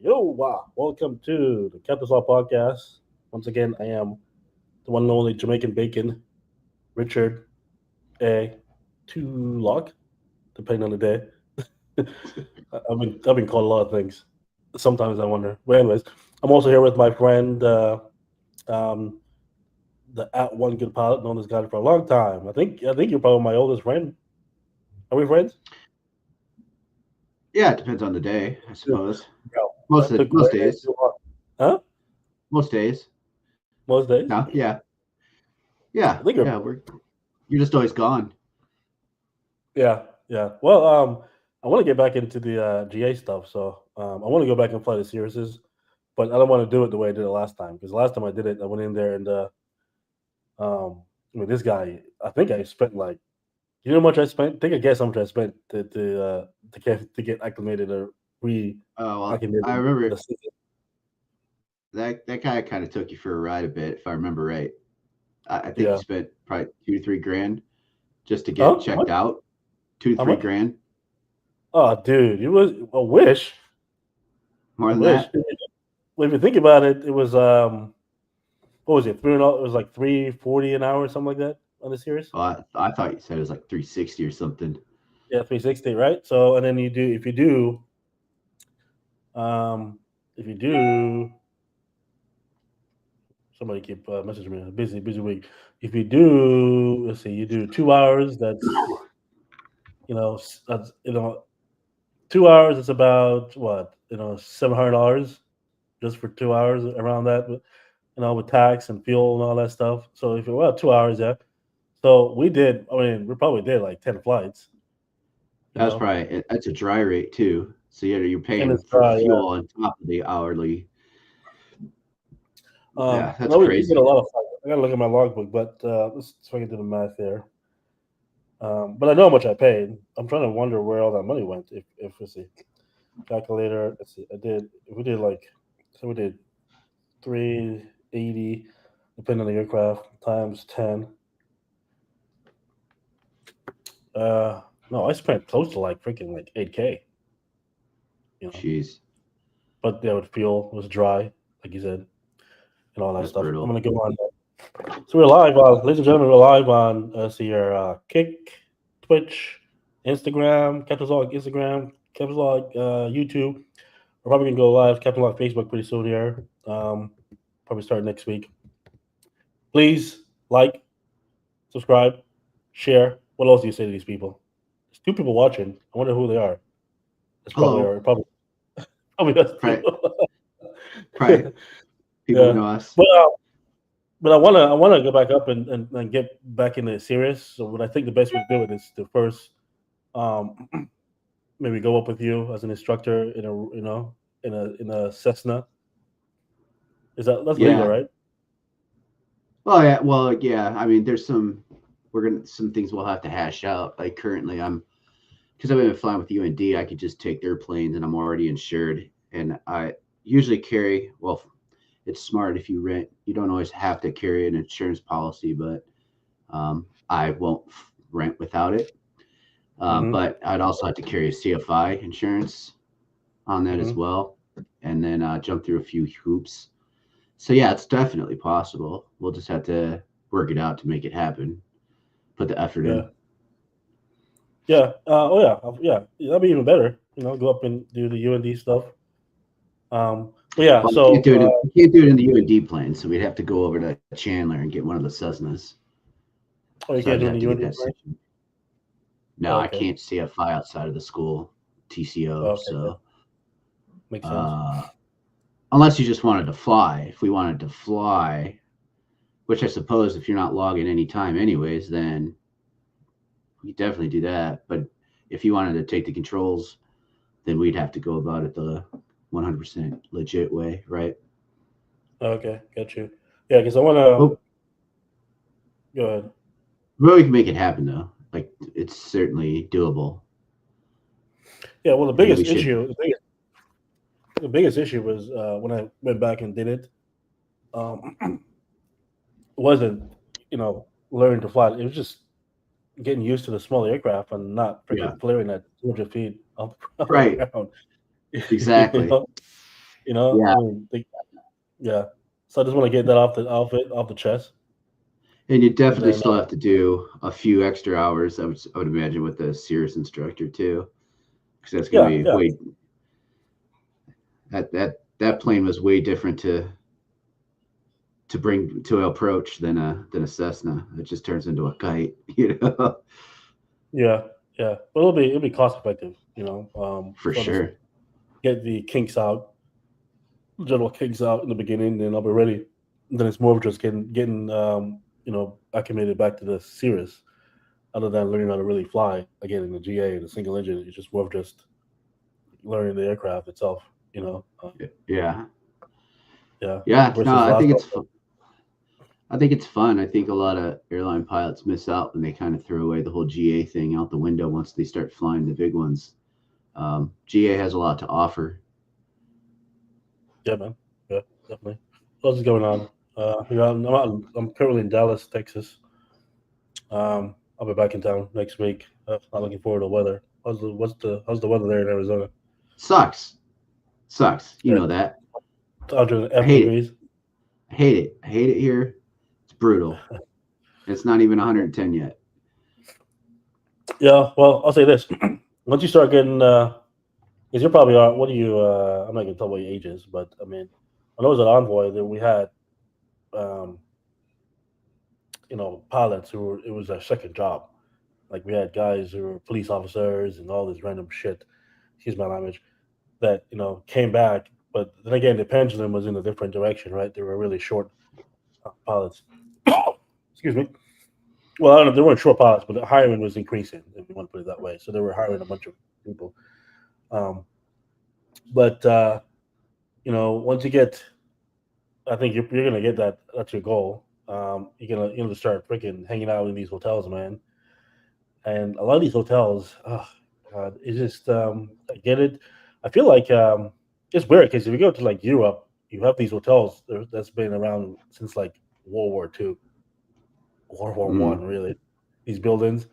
Wow. Welcome to the CptsLogs podcast. Once again, I am the one and only Jamaican Bacon, Richard A. Two Log, depending on the day. I've been called a lot of things. Sometimes I wonder. But anyways, I'm also here with my friend, um, the at one good pilot, known this guy for a long time. I think you're probably my oldest friend. Are we friends? Yeah, it depends on the day, I Yeah. suppose. No, Most that of, took most way days, too long. Huh? most days. Most days? No, yeah, yeah, I think you're. yeah. You're just always gone. Yeah, yeah. Well, I want to get back into the GA stuff, so I want to go back and play the series, but I don't want to do it the way I did it last time because last time I did it, I went in there and this guy, I think I spent like, you know how much I spent? Take a guess how much I spent to get acclimated or re Well, I acclimated to remember the system. that guy kind of took you for a ride a bit, if I remember right. I think you Yeah. spent probably 2 to 3 grand just to get Huh? checked What? out. Two, How three much? grand, Oh, dude, it was a wish. more A than wish. that. Well, if you think about it, it was what was it? It was like 340 an hour, or something like that on the series. I thought you said it was like 360 or something. Yeah, 360, right? So, and then um, if you do, somebody keep messaging me. Busy week. If you do, let's see, you do 2 hours. That's 2 hours. It's about what $700 just for 2 hours around that. With tax and fuel and all that stuff. So if it well 2 hours, yeah. So we did. I mean, we probably did like 10 flights. You That was know, probably that's a dry rate too. So you're and paying it's for yeah. fuel on top of the hourly. Yeah, that's No, we did a crazy. lot of flights. I gotta look at my logbook, but let's see if I can do the math there. But I know how much I paid. I'm trying to wonder where all that money went. If we see calculator, let's see. I did. If we did like, so we did 380, depending on the aircraft, times 10. No, I spent close to like freaking like 8K. You know, Jeez, but yeah, with fuel, it was dry, like you said, and all that that's stuff. I'm brutal. gonna go on. So we're live, ladies and gentlemen. We're live on see your Kick, Twitch, Instagram, CptsLogs Instagram, CptsLogs YouTube. We're probably gonna go live CptsLogs Facebook pretty soon here. Probably start next week. Please like, subscribe, share. What else do you say to these people? There's two people watching. I wonder who they are. It's probably Hello, our probably us too. probably, probably people who Yeah, know us. but uh, but I wanna go back up and get back in the series. So what I think the best way to do it is to first um, maybe go up with you as an instructor in a in a Cessna. That's legal, Yeah. right? Oh yeah. Well, yeah. I mean, there's some things we'll have to hash out. Like currently, because I've been flying with UND, I could just take their planes, and I'm already insured. And I usually carry. Well, it's smart if you rent. You don't always have to carry an insurance policy, but I won't rent without it. Mm-hmm. But I'd also have to carry a CFI insurance on that as Mm-hmm. well, and then jump through a few hoops. So yeah, it's definitely possible. We'll just have to work it out to make it happen. Put the effort Yeah. in. Yeah. Oh yeah. Yeah. That'd be even better. Go up and do the UND stuff. But yeah. Well, we can't So do it. We can't do it in the UND plane, so we'd have to go over to Chandler and get one of the Cessnas. oh, you So I can't just do it have in to the get UND that plane. situation. No, Oh, I okay. can't CFI outside of the school Oh, TCO. okay. Yeah. So Makes sense. uh, unless you just wanted to fly, if we wanted to fly, which I suppose if you're not logging any time anyways, then we definitely do that. But if you wanted to take the controls, then we'd have to go about it the 100% legit way, right? Okay. Got you. Yeah. Because I want to But, go ahead. but we can make it happen though. Like it's certainly doable, Yeah. Well, the and we biggest should. issue, the biggest issue was when I went back and did it. Um, wasn't learning to fly. It was just getting used to the small aircraft and not Yeah, freaking flaring at 200 feet off, off the right. ground. you Exactly. know? You know, I Yeah, mean, yeah. So I just want to get that off the chest, and you and definitely then still have to do a few extra hours. I would imagine with the Cirrus instructor too, because that's going to yeah, be yeah, way that plane was way different to bring to approach than a Cessna. It just turns into a kite, you know, yeah, yeah. But it'll be cost effective. You know, for so I'll just sure. get the kinks out, general kinks out in the beginning, then I'll be ready. Then it's more of just getting acclimated back to the Cirrus, other than learning how to really fly again in the GA and the single engine. It's just more of just learning the aircraft itself. You know, Yeah, yeah. yeah. No, Versus last time. I think it's fun. I think a lot of airline pilots miss out when they kind of throw away the whole GA thing out the window once they start flying the big ones. GA has a lot to offer. Yeah, man. Yeah, definitely. What else is going on? I'm currently in Dallas, Texas. I'll be back in town next week. Not looking forward to the weather. How's the weather there in Arizona? Sucks, sucks. You Yeah, know that. it's 100 I F hate it. degrees. I hate it. I hate it here. It's brutal. It's not even 110 yet. Yeah, well, I'll say this: once you start getting, because you're probably what do you? I'm not gonna tell what your age is, but I mean, when I was at Envoy, that we had, um, pilots who were it was their second job. Like we had guys who were police officers and all this random shit. Excuse my language. That came back, but then again, the pendulum was in a different direction, right? They were really short pilots. Excuse me. Well, I don't know. They weren't short pilots, but the hiring was increasing, if you want to put it that way. So they were hiring a bunch of people. Um, but once you get, I think you're gonna get that. That's your goal. You're gonna start freaking hanging out in these hotels, man. And a lot of these hotels, oh god, it's just I get it. I feel like it's weird because if you go to like Europe, you have these hotels that's been around since like World War II, World War I, Mm. really. These buildings,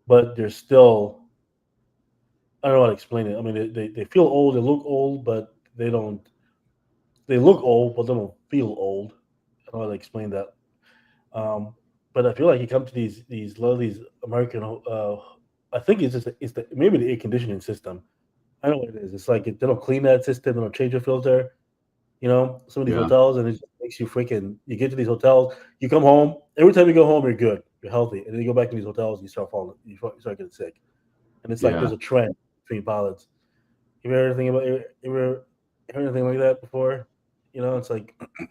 but they're still. I don't know how to explain it. I mean, they feel old, they look old, but they don't. They look old, but they don't feel old. I don't know how to explain that. Um, but I feel like you come to these a lot of these American. I think it's the maybe the air conditioning system. I know what it is. It's like they don't clean that system, they don't change the filter. Some of these Yeah, hotels, and it just makes you freaking. You get to these hotels, you come home. Every time you go home, you're good, you're healthy, and then you go back to these hotels, and you start falling, you start getting sick, and it's like there's yeah. a trend between pilots. You ever heard anything about? You ever heard anything like that before? It's like I'm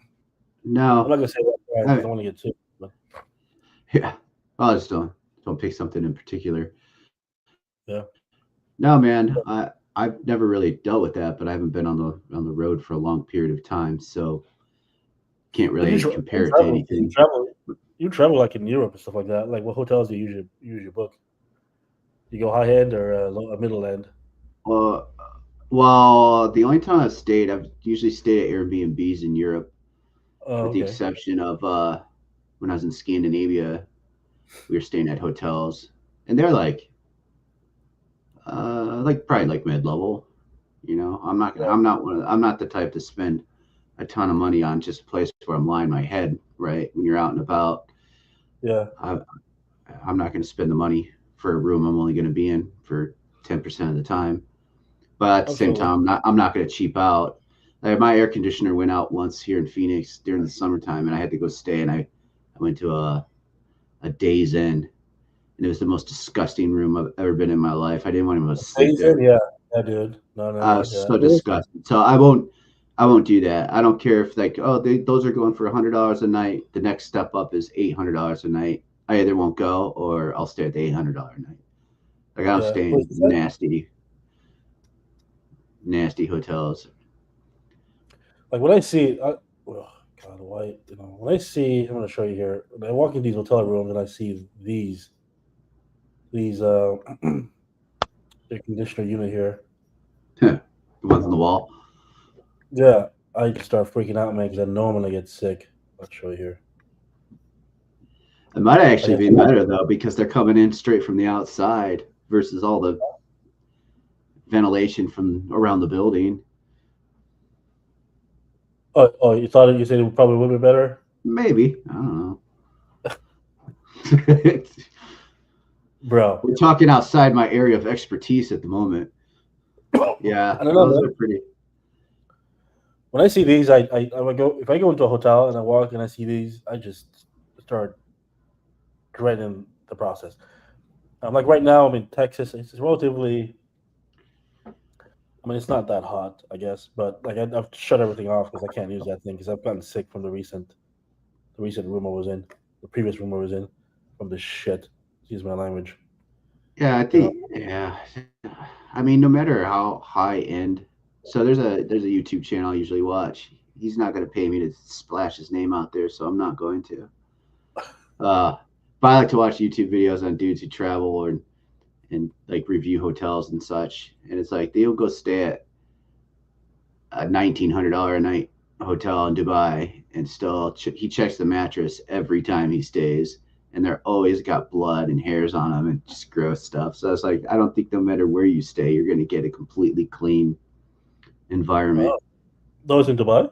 No, not gonna say what brand because I, I want to get sick, but yeah. Well, I just don't pick something in particular. yeah. No, man. I've never really dealt with that, but I haven't been on the road for a long period of time, so can't If really you compare it to travel, if anything. you travel like in Europe and stuff like that. Like what hotels do you usually book? You go high end or middle end? Uh, well, the only time I've usually stayed at Airbnbs in Europe, Oh, with the okay. exception of when I was in Scandinavia, we were staying at hotels, and they're like probably like mid level. You know, I'm not the type to spend a ton of money on just a place where I'm lying my head. Right when you're out and about, Yeah, I, I'm not going to spend the money for a room I'm only going to be in for 10% of the time. But at the same absolutely. time, I'm not going to cheap out. Like my air conditioner went out once here in Phoenix during the summertime, and I had to go stay. And I went to a Days Inn, and it was the most disgusting room I've ever been in my life. I didn't want to sleep Amazing. there. Yeah, yeah, dude. No, no, I no. was Yeah, so disgusted. So I won't do that. I don't care if like those are going for $100 a night. The next step up is $800 a night. I either won't go or I'll stay at the $800 a night. Like I don't yeah. stay What's in that? nasty hotels. Like when I see, oh God, why? When I see, I'm gonna show you here. When I walk in these hotel rooms and I see these air conditioner unit here. The ones on the wall. Yeah, I just start freaking out, man, because I know I'm gonna get sick. I'll show you here. It might Like actually it's be better though because they're coming in straight from the outside versus all the ventilation from around the building. You thought you said it probably would be better, Maybe, I don't know. bro. We're talking outside my area of expertise at the moment. Yeah, I don't know, those are man. pretty. When I see these, I would go if I go into a hotel and I walk and I see these, I just start dreading the process. Like right now, I'm in Texas. It's relatively. I mean, it's not that hot, I guess, but like I've shut everything off because I can't use that thing because I've gotten sick from the recent room I was in, the previous room I was in, from this shit. Excuse my language. Yeah, I You know. think. Yeah, I mean, no matter how high end. So there's a YouTube channel I usually watch. He's not going to pay me to splash his name out there, so I'm not going to. Uh, but I like to watch YouTube videos on dudes who travel and like review hotels and such. And it's like they'll go stay at a $1,900 a night hotel in Dubai and still he checks the mattress every time he stays. And they're always got blood and hairs on them and just gross stuff. So it's like I don't think no matter where you stay, you're going to get a completely clean environment. Those in Dubai.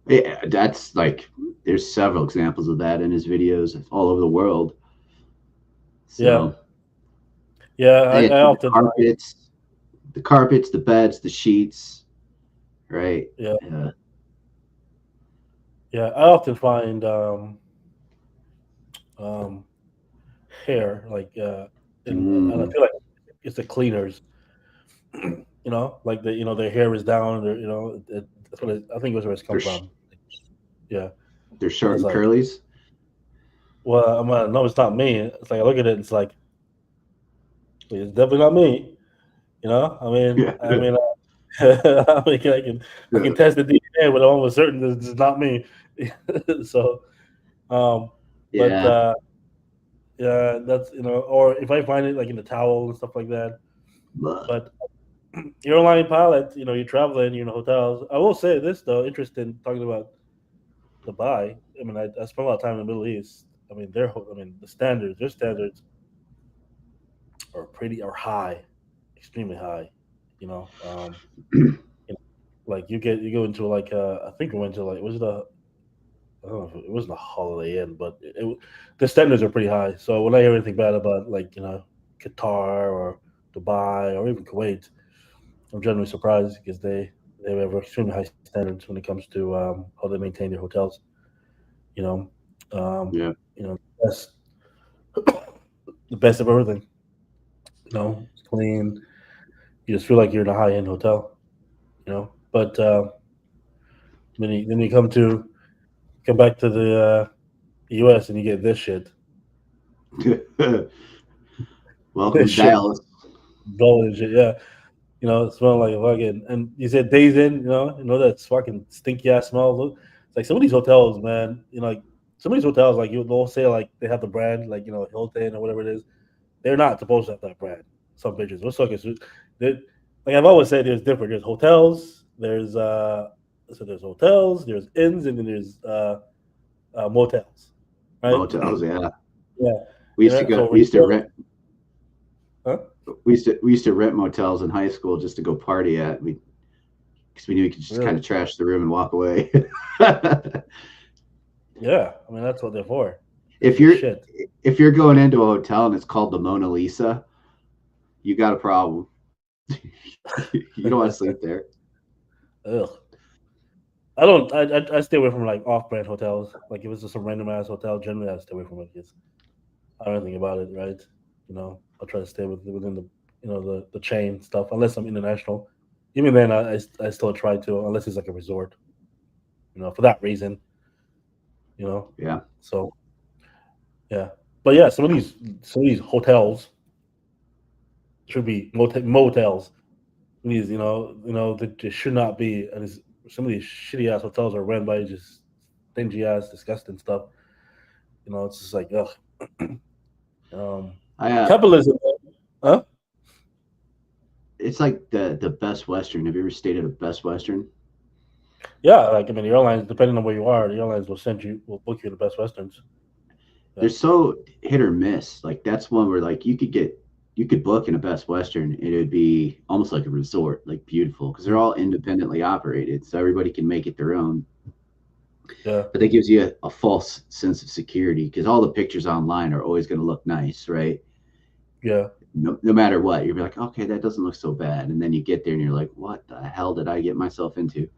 Yeah, that's like there's several examples of that in his videos all over the world. Yeah, So yeah. I the often find. carpets, the beds, the sheets, right? Yeah, Uh, yeah. I often find um, hair like and I mm, feel like it's the cleaners. Like their hair is down. That's what I think was where it's come they're from. Yeah, they're and short it's and like, curlies. well, no, it's not me. It's like I look at it, and it's like it's definitely not me. I mean, Yeah. I can test the DNA, but I'm almost certain this is not me. So, um, but Yeah. yeah, that's or if I find it like in the towel and stuff like that. But But airline pilot, you're traveling, you're in hotels. I will say this though, interesting talking about Dubai. I mean, I spent a lot of time in the Middle East. I mean, their standards are high, extremely high. You know, you know, like you go into like I think we went to like was it a I don't know if it wasn't a Holiday Inn, but the standards are pretty high. So when I hear anything bad about like Qatar or Dubai or even Kuwait, I'm generally surprised because they have extremely high standards when it comes to how they maintain their hotels. You know, um, yeah. best the best of everything. It's clean. You just feel like you're in a high end hotel. But then you come back to the U.S. and you get this shit, this Welcome to shit, Dallas. blowing shit. Yeah, smell like a fucking. And you said days in, that fucking stinky ass smell. It's like some of these hotels, man. Like some of these hotels, like they'll say like they have the brand, like Hilton or whatever it is. They're not supposed to have that brand. Some bitches. What's fucking like I've always said, there's different. There's hotels. There's hotels. There's inns, and then there's motels, right? Motels, yeah. Yeah. We used to go So we when you used to go, rent huh? we used to rent motels in high school just to go party at. Because we knew we could just kind Really? of trash the room and walk away. Yeah. I mean, that's what they're for. It's if the you're shit. if you're going into a hotel and it's called the Mona Lisa, you got a problem. You don't want to sleep there. Ugh. I don't. I stay away from like off-brand hotels. Like if it's just some random ass hotel, generally I stay away from it because I don't know anything about it, right? I'll try to stay within the chain stuff, unless I'm international. Even then, I still try to, unless it's like a resort. For that reason. You know, Yeah. so yeah, but yeah, some of these hotels should be motels. These, they should not be. And some of these shitty ass hotels are run by just stingy ass, disgusting stuff. It's just like ugh. Um, I Capitalism, huh? It's like the Best Western. Have you ever stayed at a Best Western? Yeah, like I mean, the airlines, depending on where you are, the airlines will book you the best westerns. They're Yeah, so hit or miss. Like that's one where like you could get you could book in a Best Western, and it would be almost like a resort, like beautiful, because they're all independently operated, so everybody can make it their own. Yeah. But that gives you a false sense of security because all the pictures online are always going to look nice, right? Yeah. No matter what, you'll be like, okay, that doesn't look so bad. And then you get there and you're like, what the hell did I get myself into?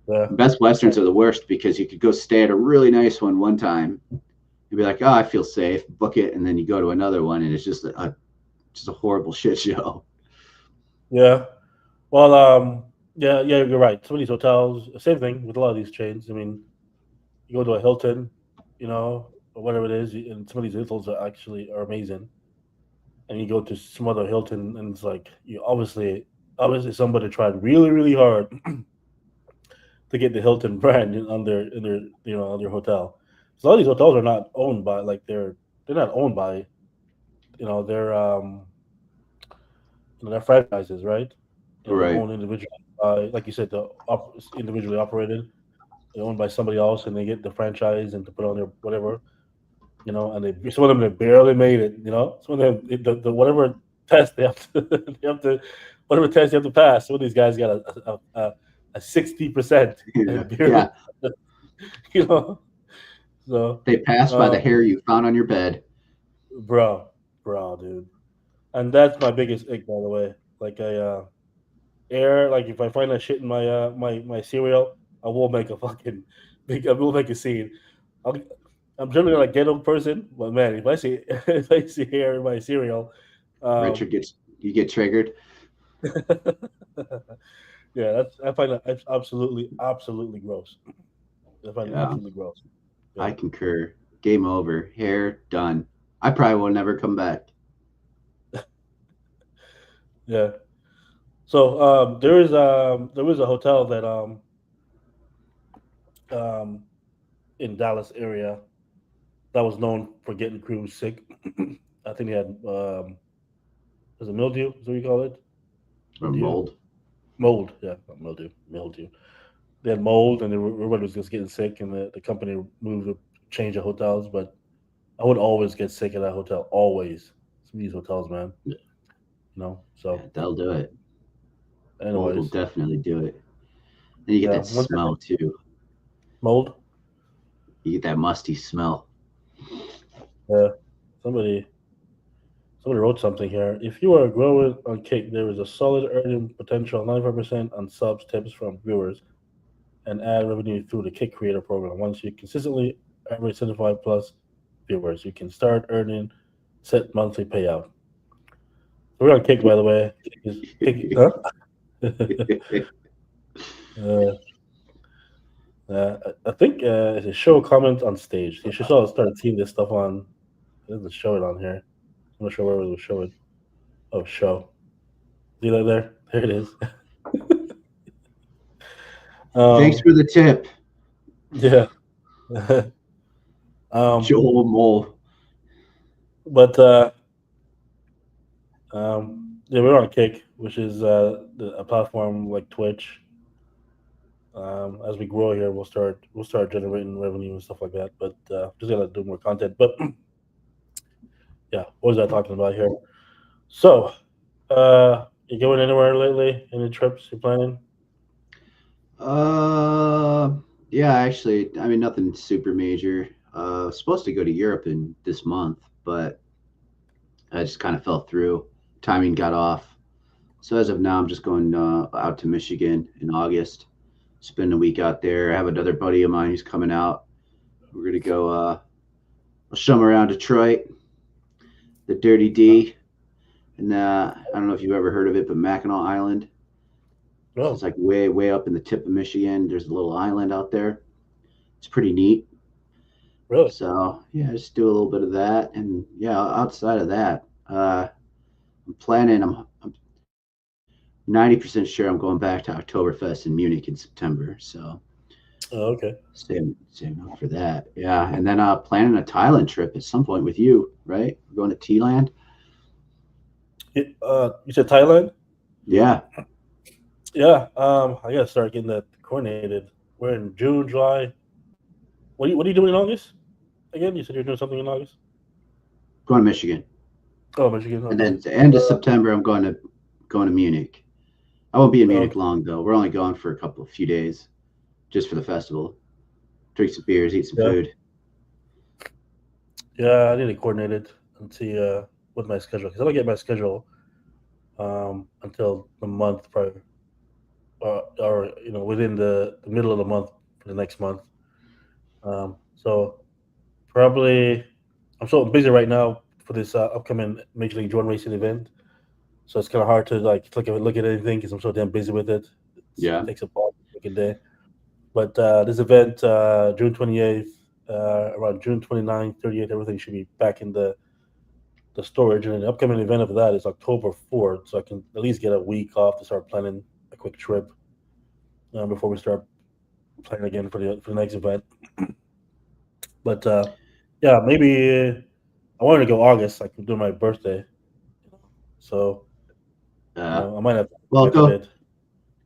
Yeah. Best Westerns are the worst because you could go stay at a really nice one time. You'd be like, oh, I feel safe, book it. And then you go to another one and it's just a horrible shit show. Yeah. Well, yeah, you're right. Some of these hotels, same thing with a lot of these chains. I mean, you go to a Hilton, or whatever it is, and some of these hotels are amazing. And you go to some other Hilton, and it's like you obviously somebody tried really, really hard to get the Hilton brand on their hotel. So a lot of these hotels are not owned by they're not owned by you know they're they're franchises, right? They're Right. owned individually by, like you said, individually operated. They're owned by somebody else, and they get the franchise and to put on their whatever, and some of them they barely made it. Some of them the whatever test they have to they have to whatever test you have to pass. Some of these guys got a 60% Yeah. and barely, Yeah. you know. So, They passed by the um, hair you found on your bed. bro, dude, and that's my biggest ick, by the way. Like like if I find that shit in my cereal, I will make a fucking I will make a scene. I'll, I'm generally like a ghetto person, but man, if I see if I see hair in my cereal, um, Richard gets, you get triggered. yeah, I find that absolutely gross. I find it Yeah. absolutely gross. I Yeah, concur. Game over. Hair done. I probably will never come back. yeah. So there is a hotel that um in Dallas area that was known for getting crews sick. I think they had was it mildew? Is that what you call it? Or Mildew? mold. Mold, yeah, not mildew, mildew. They had mold, and everybody was just getting sick, and the company moved to change the hotels. But I would always get sick at that hotel, always. Some of these hotels, man. Yeah, So, they'll do it. Mold will anyways, definitely do it. Then you get yeah, that smell too. mold. You get that musty smell. Yeah, somebody somebody wrote something here. If you are growing on Kick, there is a solid earning potential, 95% on subs tips from viewers, and ad revenue through the Kick Creator program. Once you consistently average 75 plus viewers, you can start earning set monthly payout. So we're on Kick, by the way. Huh? uh, I think it's a show comment on stage. You should start seeing this stuff on. It doesn't show it on here. I'm not sure where it will show it. Oh, show. See that there? There it is. Thanks um, for the tip, yeah. Joel Mole. But yeah, we're on Kick, which is a platform like Twitch. As we grow here, we'll start generating revenue and stuff like that. But just gotta do more content. But yeah, what was I talking about here? So, you going anywhere lately? Any trips you planning? Uh, yeah, actually, I mean, nothing super major. Supposed to go to Europe in this month, but I just kind of fell through. Timing got off. So as of now, I'm just going out to Michigan in August. Spend a week out there. I have another buddy of mine who's coming out. We're gonna go. I'll show him around Detroit, the Dirty D, and I don't know if you've ever heard of it, but Mackinac Island. So it's No, like way up in the tip of Michigan. There's a little island out there. It's pretty neat. really? So yeah, just do a little bit of that, and yeah, outside of that, I'm planning. I'm 90% sure I'm going back to Oktoberfest in Munich in September. So Oh, okay. same up for that. Yeah, and then planning a Thailand trip at some point with you, right? We're going to Thailand. You said Thailand? Yeah, Yeah. I gotta start getting that coordinated. We're in June, July. What are you doing in August? Again, you said you're doing something in August. going to Michigan. Oh, Michigan. and Okay. then the end of September I'm going to Munich. I won't be in Munich Okay. long though. We're only going for a few days, just for the festival. Drink some beers, eat some Yeah. food. Yeah. I need to coordinate it and see with my schedule because I don't get my schedule until the month prior, or within the middle of the month for the next month. So probably I'm so busy right now for this upcoming Major League Drone Racing event. So it's kind of hard to like look at anything because I'm so damn busy with it. Yeah. It takes a fucking day. But this event, June 28th, around June 29th, 30th, everything should be back in the storage. And the upcoming event of that is October 4th. So I can at least get a week off to start planning a quick trip before we start planning again for the next event. But yeah, maybe I wanted to go August. I can do my birthday. So, Uh, I might have to well, back a go bit.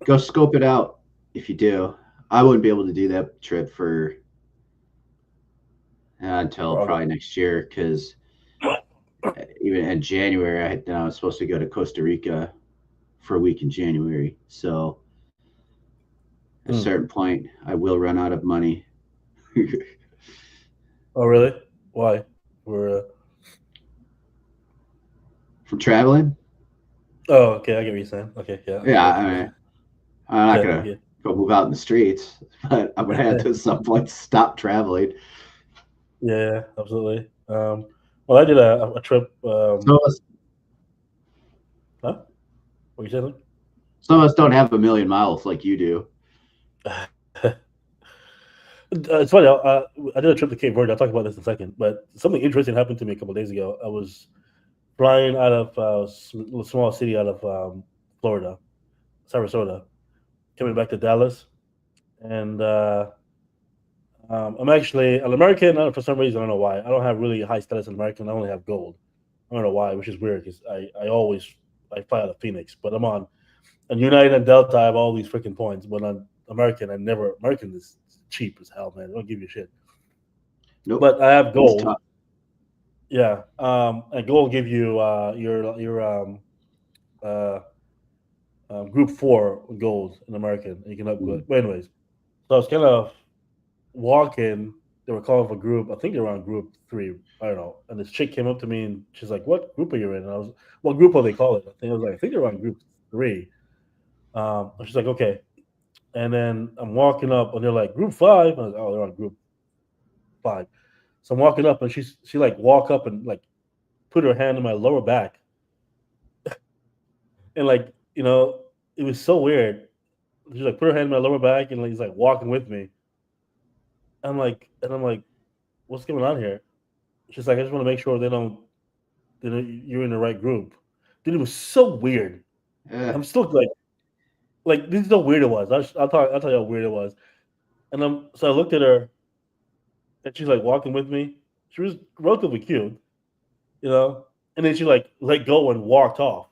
go scope it out if you do. I wouldn't be able to do that trip for until For probably August. next year because even in January I was supposed to go to Costa Rica for a week in January. So at a Hmm. certain point, I will run out of money Oh, really? Why? We're from traveling. oh, okay. I get what you're saying. Okay, yeah, I get Yeah, it. I I get mean, it. I'm not Yeah, gonna yeah. go move out in the streets, but I'm gonna have to at some point stop traveling. Yeah, absolutely. Well, I did a trip. Some of us, Huh? What you saying? some of us don't have a million miles like you do. It's funny. I did a trip to Cape Verde. I'll talk about this in a second. But something interesting happened to me a couple of days ago. I was flying out of a small city out of Florida, Sarasota, coming back to Dallas, and I'm actually an American. For some reason, I don't know why. I don't have really high status in American. I only have gold. I don't know why, which is weird because I fly out of Phoenix, but I'm on United and Delta. I have all these freaking points, but on American, American is cheap as hell, man. They don't give you shit. Nope, But I have it's gold. tough. Yeah, and gold give you your uh, group 4 gold in American, and you can upgrade. Mm. But anyways, so I was kind of walking. They were calling for group. I think they're on group 3. I don't know. And this chick came up to me and she's like, "What group are you in?" And I was, "What group are they call it?" I think they're on group 3. And she's like, "Okay." And then I'm walking up, and they're like, "Group 5." I was, "Oh, they're on group 5." So I'm walking up, and she like walk up and like put her hand on my lower back, and like it was so weird. She like put her hand on my lower back, and like, he's like walking with me. I'm like, "What's going on here?" She's like, "I just want to make sure you're in the right group." Dude, it was so weird. Eh, I'm still like this is how weird it was. I'll tell you how weird it was. And so I looked at her, and she's like walking with me. She was relatively cute, you know. And then she like let go and walked off.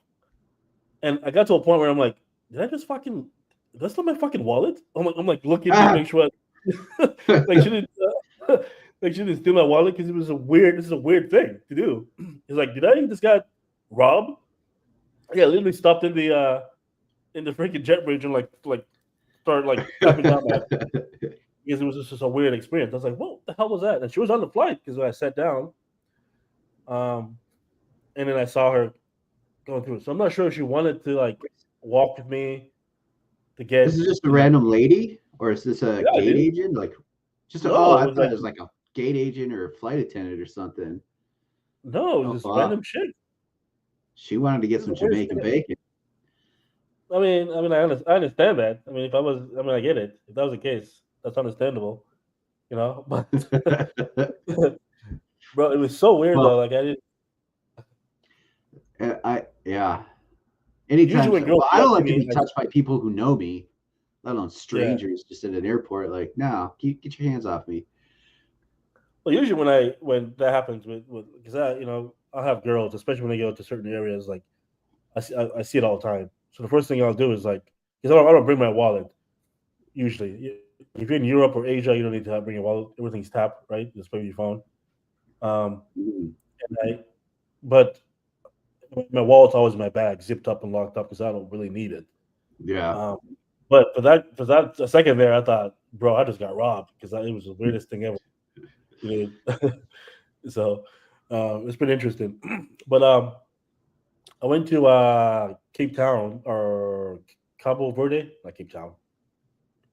And I got to a point where I'm like, did I just fucking? That's not my fucking wallet. I'm like looking to ah, make sure, like she didn't, like she didn't steal my wallet because it was a weird. This is a weird thing to do. He's like, did I just got robbed? Yeah, literally stopped in the freaking jet bridge and like started like clapping down my because it was just a weird experience. I was like, what the hell was that? And she was on the flight because I sat down, um, and then I saw her going through it. So I'm not sure if she wanted to like walk with me to this get is just a in the. random lady, or is this a Yeah, gate dude. agent? Like, oh, No, it I was thought like it was like a gate agent or a flight attendant or something. no, it was Oh, this wow. random shit. She wanted to This get is some the weirdest Jamaican thing. bacon. I understand that. I mean, if I was, I mean, I get it. If that was the case, that's understandable, But bro, it was so weird though. Well, Like I didn't. yeah. Usually Anytime, when girls well, I come don't up to like to me, be touched by people who know me, let alone yeah. strangers just at an airport. Like, no, get your hands off me. Well, usually when that happens with because I'll have girls, especially when they go to certain areas. Like I see it all the time. So the first thing I'll do is like because I don't bring my wallet usually. If you're in Europe or Asia, you don't need to bring your wallet. Everything's tapped, right? Just pay with your phone. Um, Mm. and I but my wallet's always in my bag, zipped up and locked up because I don't really need it. Yeah. Um, but for that a second there, I thought, bro, I just got robbed because it was the weirdest thing ever. You know? So it's been interesting. But I went to Cape Town or Cabo Verde, not Cape Town,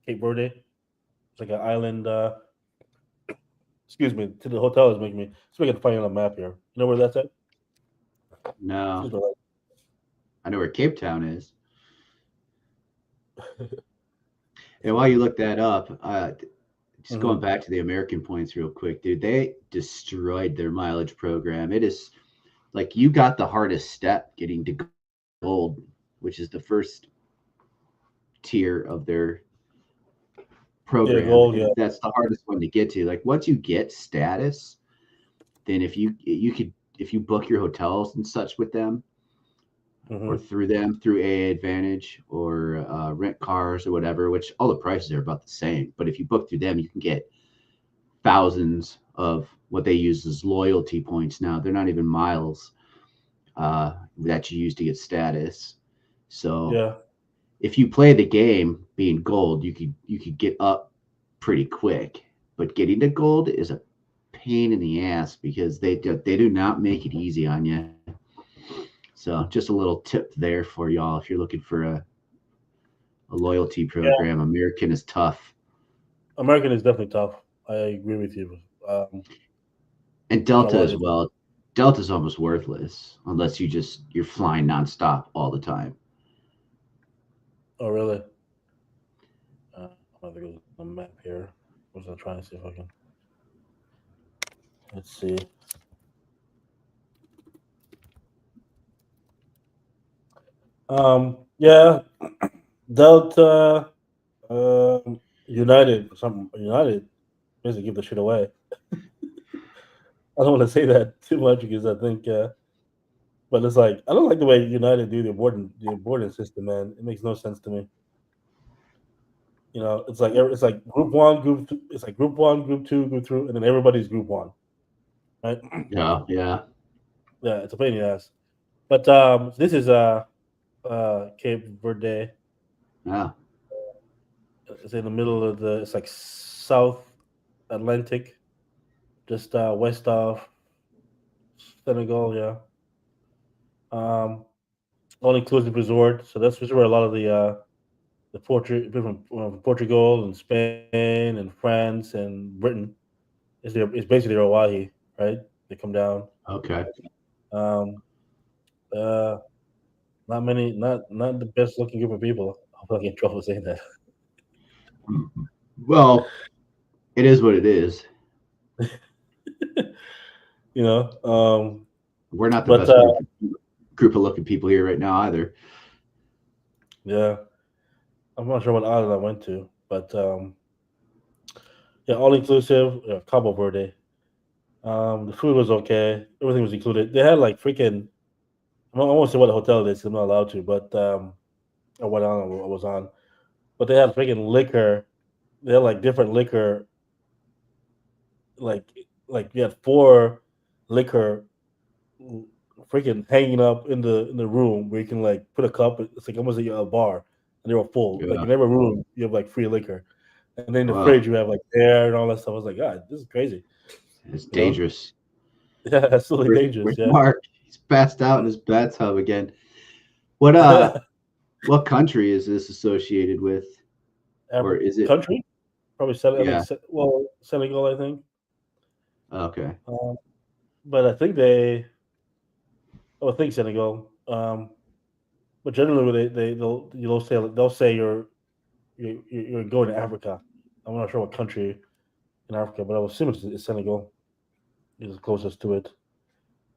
Cape Verde. It's like an island. Excuse me. To the hotel is making me. Let's make it find it on the map here. You know where that's at? No, Excuse me. I know where Cape Town is. And while you look that up, just going Mm-hmm. back to the American points real quick, dude, they destroyed their mileage program. It is like you got the hardest step getting to gold, which is the first tier of their Yeah, program, gold. and Yeah. that's the hardest one to get to. Like once you get status, then if you could if you book your hotels and such with them or Mm-hmm. through them through AA Advantage or rent cars or whatever, which all the prices are about the same. But if you book through them, you can get thousands of what they use as loyalty points now. They're not even miles that you use to get status. So Yeah. if you play the game being gold, you could get up pretty quick. But getting to gold is a pain in the ass because they do not make it easy on you. So just a little tip there for y'all if you're looking for a loyalty Yeah. program. American is tough, American is definitely tough. I agree with you. Um, and I don't know Delta why as they. well. Delta's almost worthless unless you're flying nonstop all the time. Oh, really? I'm gonna go to the map here. I was trying to see if I can. Let's see. Yeah, Delta, United, something United, basically give the shit away. I don't want to say that too much because I think, but it's like I don't like the way United do the boarding system, man. It makes no sense to me. It's like group one, it's like group one, group two, group three, and then everybody's group one, right? Yeah, yeah, Yeah, it's a pain in the ass. But this is Cape Verde. yeah. It's in the middle of the. It's like South Atlantic, just west of Senegal. Yeah. Um, all inclusive resort. So that's where a lot of the different Portugal and Spain and France and Britain is basically their Hawaii, right? They come down. Okay. Um, uh, not many, not the best looking group of people. I hope I get in trouble saying that. Well, it is what it is. you know, um, We're not the but best group of looking people here right now either. yeah, I'm not sure what island I went to, but yeah, all inclusive, Cabo Verde. The food was okay. Everything was included. They had like freaking. I won't say what hotel it is. 'Cause I'm not allowed to, but or what island I was on. But they had freaking liquor. They had like different liquor. Like you had four liquor mm, freaking hanging up in the room where you can like put a cup. It's like almost a bar, and they were full. Like Yeah. in every room, you have like free liquor, and then in the fridge Well, you have like air and all that stuff. I was like, God, this is crazy. it's You know? dangerous. Yeah, absolutely dangerous. Where's Yeah. Mark? He's passed out in his bathtub again. What what country is this associated with? Or is it Country? Probably Senegal. I think. yeah, Well, Senegal. I think. okay. Um, but I think they. I would think Senegal. But generally, they'll say you're going to Africa. I'm not sure what country in Africa, but I was assuming it's Senegal. Is closest to it.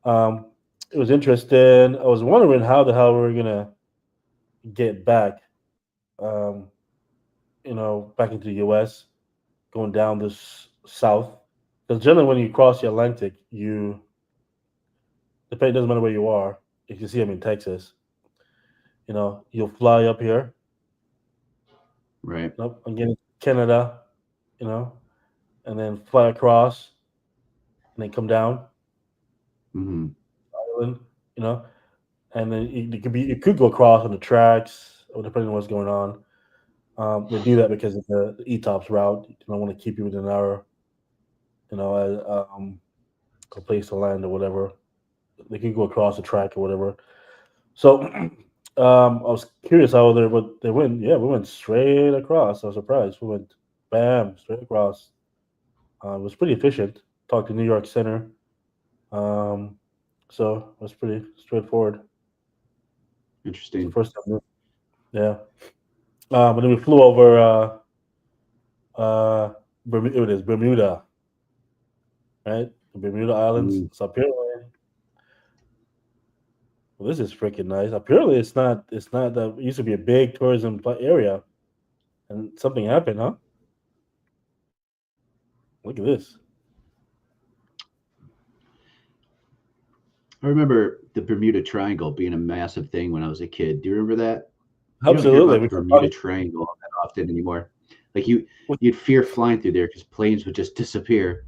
Um, it was interesting. I was wondering how the hell we were gonna get back. Um, back into the U.S. going down this south. Because generally, when you cross the Atlantic, it doesn't matter where you are. You can see them in Texas. You'll fly up here, Right. and get into Canada, you know, and then fly across, and then come down Hmm. Ireland, you know. and then it could go across on the tracks, or depending on what's going on. They do that because of the ETOPS route. They don't want to keep you within an hour, a place to land or whatever. They can go across the track or whatever. So, I was curious how they went. Yeah, we went straight across. I was surprised. We went bam straight across. It was pretty efficient. Talked to New York Center. Um, so it was pretty straightforward. It's the Interesting. first time. Yeah. But then we flew over Bermuda. It is Bermuda, right? The Bermuda Islands. Mm. So apparently, well, this is freaking nice. Apparently, it's not. It's not that. It used to be a big tourism area, and something happened, huh? Look at this. I remember the Bermuda Triangle being a massive thing when I was a kid. Do you remember that? You don't hear Absolutely, about the we kept Bermuda talking. Triangle that often anymore. Like you'd fear flying through there because planes would just disappear.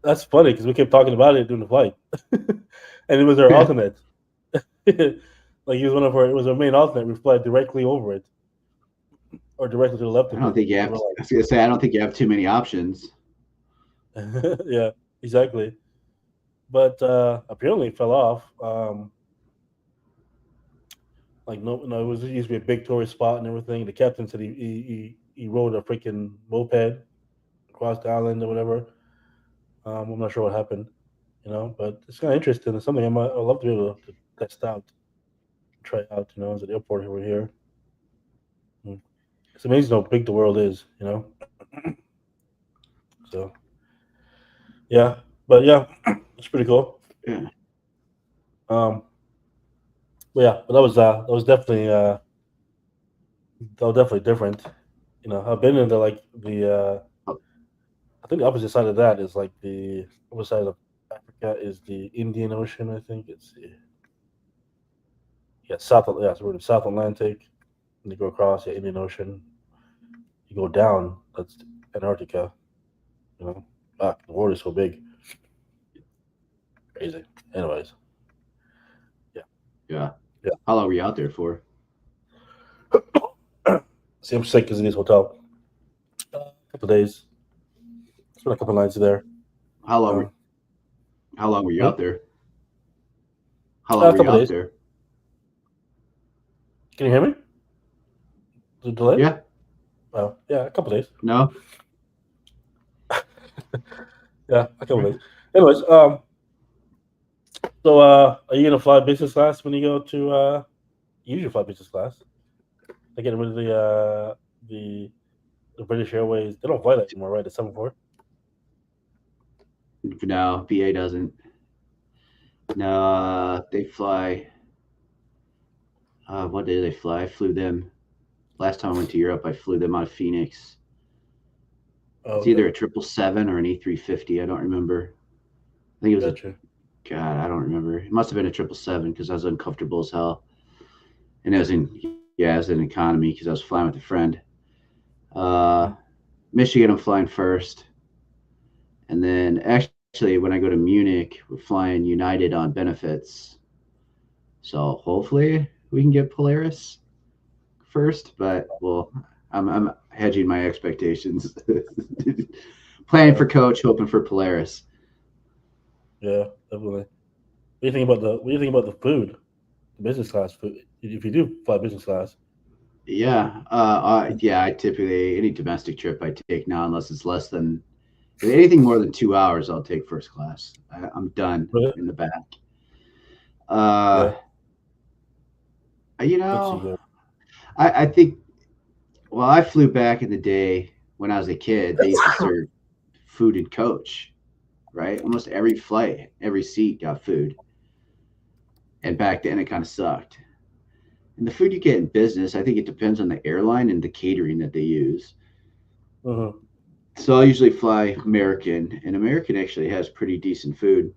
That's funny because we kept talking about it during the flight, and it was our I alternate. Like he was one of our. It was our main alternate. We fly directly over it, or directly to the left of don't it. think you And have. we're I was gonna say I don't think you have too many options. like, yeah, exactly. But apparently it fell off. Like no, it was it used to be a big tourist spot and everything. The captain said he rode a freaking moped across the island or whatever. I'm not sure what happened, but it's kind of interesting. It's something I'd love to be able to test out, try out. As at the airport over here. Mm. It's amazing how big the world is. So yeah, but yeah, it's pretty cool. Yeah. Um, but yeah, but that was definitely different. I've been into like Oh, I think the opposite side of that is like the opposite side of Africa is the Indian Ocean. I think it's so we're in the South Atlantic, and you go across the Indian Ocean. You go down, that's Antarctica. You know, the world is so big, crazy. Anyways, yeah, yeah. yeah. How long were you out there for? Same sick as in this hotel. A couple of days. Spent a couple of nights there. How long Uh, were How long were you out hmm? there? How long A were you couple of out days. there? Can you hear me? The delay? Yeah. Oh, yeah, a couple of days. No. Yeah, a couple of days. Anyways, so are you gonna fly business class when you go to? You usually fly business class. They get rid of the the British Airways. They don't fly that anymore, right? The 74. No. BA doesn't. No. They fly. What day do they fly? I flew them last time I went to Europe. I flew them out of Phoenix. Oh, It's okay, either a 777 or an E350. I don't remember. I think it was a gotcha. God. I don't remember. It must have been a 777 because I was uncomfortable as hell, and it was in economy because I was flying with a friend. Uh, Mm-hmm. Michigan, I'm flying first, and then actually when I go to Munich, we're flying United on benefits. So hopefully we can get Polaris first, but well, I'm hedging my expectations. Planning Yeah, for coach, hoping for Polaris. yeah, definitely. What do you think about the food, the business class food? If you do fly business class, Yeah. I typically any domestic trip I take now, unless it's less than anything more than 2 hours, I'll take first class. I'm done really? in the back. Uh, Yeah, you that's you know, good. I think well, I flew back in the day when I was a kid. They used to serve food and coach, right? Almost every flight, every seat got food, and back then it kind of sucked. And the food you get in business, I think it depends on the airline and the catering that they use. Mm-hmm. So I usually fly American, and American actually has pretty decent food.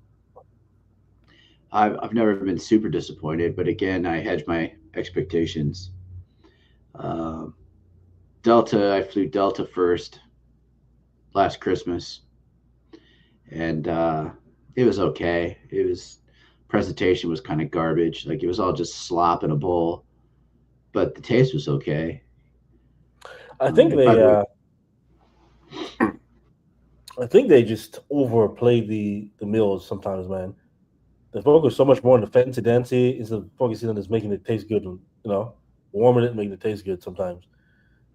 I've never been super disappointed, but again, I hedge my expectations. Um, Delta, I flew Delta first last Christmas, and it was okay. It was presentation was kind of garbage. Like it was all just slop in a bowl, but the taste was okay. I think By they the way, I think they just overplay the meals sometimes, man. They focus so much more on the fancy dancy instead of focusing on just making it taste good and warming it, and making it taste good sometimes.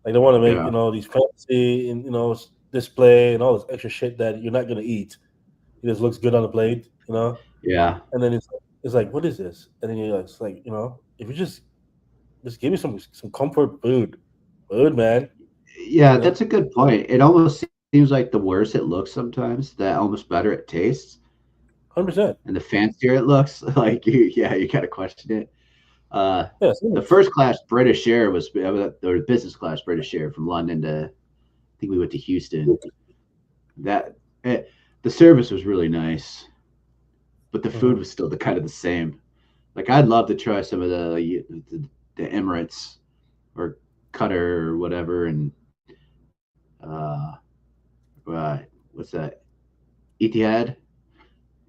Like they want to make yeah, these fancy and display and all this extra shit that you're not gonna eat. It just looks good on the plate, yeah, and then it's like, what is this? And then you're like, it's like, if you just give me some comfort food, man. yeah. You know, That's a good point. It almost seems like the worse it looks sometimes, that almost better it tastes, 100%. and the fancier it looks, like yeah, you gotta question it. Uh, Yeah, the sandwich. first class British Air was, or business class British Air from London to, I think we went to Houston. That it, the service was really nice, but the food Hmm. was still the kind of the same. Like I'd love to try some of the Emirates or Qatar or whatever, and uh, what's that? Etihad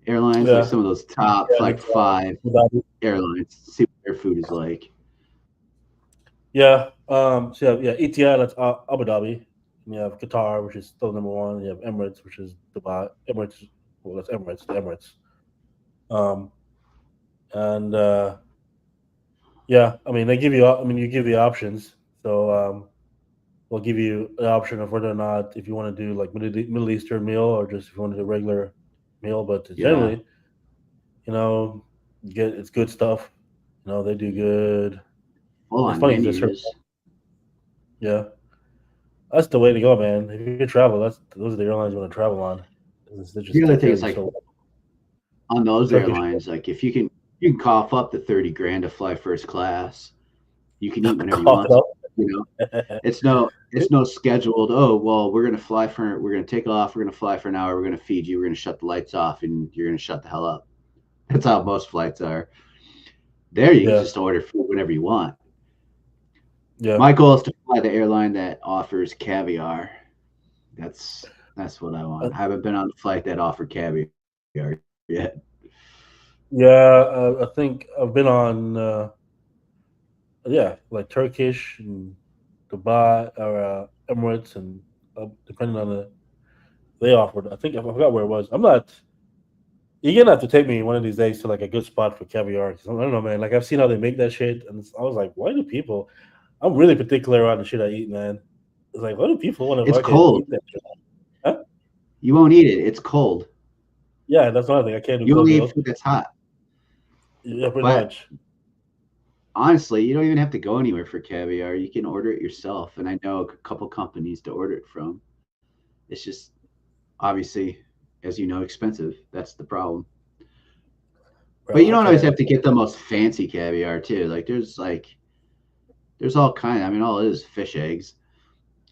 Airlines, like Yeah, some of those top yeah, like five Abu Dhabi. airlines. See what their food is like. Yeah. So yeah, Etihad, that's Abu Dhabi. And you have Qatar, which is still number one. You have Emirates, which is Dubai. Emirates, well, that's Emirates. The Emirates. Um, and yeah, I mean, they give you. I mean, you give you options. So we'll give you the option of whether or not if you want to do like Middle Eastern meal or just if you want to do regular meal. But Yeah, generally, you get it's good stuff. They do good. full It's on funny. Just menus. yeah, that's the way to go, man. If you travel, those are the airlines you want to travel on. They just The take other care thing of is you so like well. on those Turkish. airlines, like if you can cough up the 30 grand to fly first class. You can eat whenever you Cough want. it up. You know, it's no scheduled. Oh well, we're gonna take off. We're gonna fly for an hour. We're gonna feed you. We're gonna shut the lights off, and you're gonna shut the hell up. That's how most flights are. There, you can Yeah, just order food whenever you want. yeah, My goal is to fly the airline that offers caviar. That's what I uh, want. I haven't been on a flight that offered caviar yet. yeah. I think I've been on, yeah, like Turkish and Dubai or Emirates, and depending on they offered. I think I forgot where it was. I'm not. You're gonna have to take me one of these days to like a good spot for caviar. 'Cause I don't know, man. Like I've seen how they make that shit, and I was like, why do people? I'm really particular on the shit I eat, man. It's like, why do people want to It's fucking cold. eat that shit? Huh? You won't eat it. It's cold. Yeah, that's another thing. I can't do You cold only eat meals. food that's hot. Yeah, pretty But much. honestly, you don't even have to go anywhere for caviar. You can order it yourself, and I know a couple companies to order it from. It's just obviously, as you know, expensive. That's the problem. Bro, But you I don't always can't. have to get the most fancy caviar too. Like there's all kind. I mean, all it is fish eggs.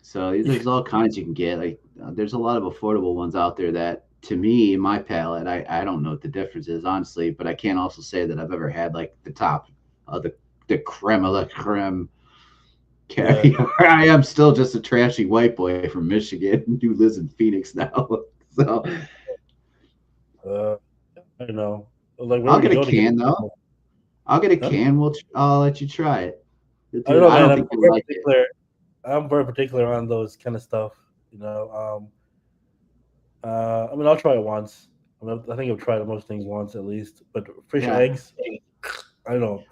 So there's all kinds you can get. Like there's a lot of affordable ones out there that, to me, in my palate, I don't know what the difference is honestly. But I can't also say that I've ever had like the top, the creme of la creme Yeah. caviar. I am still just a trashy white boy from Michigan who lives in Phoenix now. So Uh, I don't know. Like, where I'll would you get a go to get can though. I'll get a Huh? can. I'll let you try it. I don't Dude, know, I man. don't I'm think you'll very like it. particular. I'm very particular on those kind of stuff. I mean, I'll try it once. I think I've tried most things once at least. But fish Yeah, eggs, I don't know.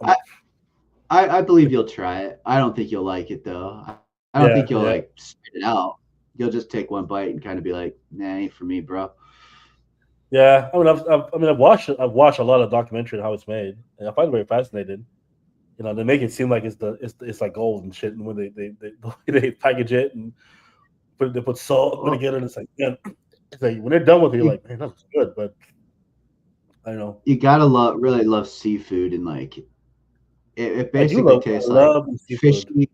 I, I believe you'll try it. I don't think you'll like it though. I don't think you'll Yeah, like yeah, spit it out. You'll just take one bite and kind of be like, "Nah, ain't for me, bro." yeah. I've watched a lot of documentary on how it's made, and I find it very fascinating. They make it seem like it's like gold and shit, and when they the way they package it and they put salt Well, together, and it's like, man, it's like when they're done with it, you're you like, man, that looks good, but I don't know. you gotta really love seafood, and like it I do basically love tastes I like love seafood. fishy.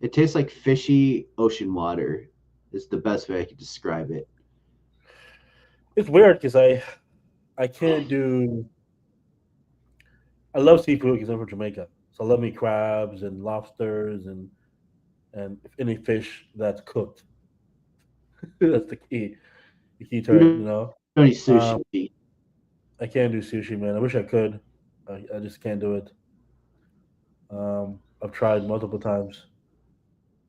It tastes like fishy ocean water. Is the best way I could describe it. It's weird because I can't do. I love seafood because I'm from Jamaica, so I love me crabs and lobsters and any fish that's cooked. That's the key to You it. don't eat sushi. Um, I can't do sushi, man. I wish I could. I just can't do it. I've tried multiple times.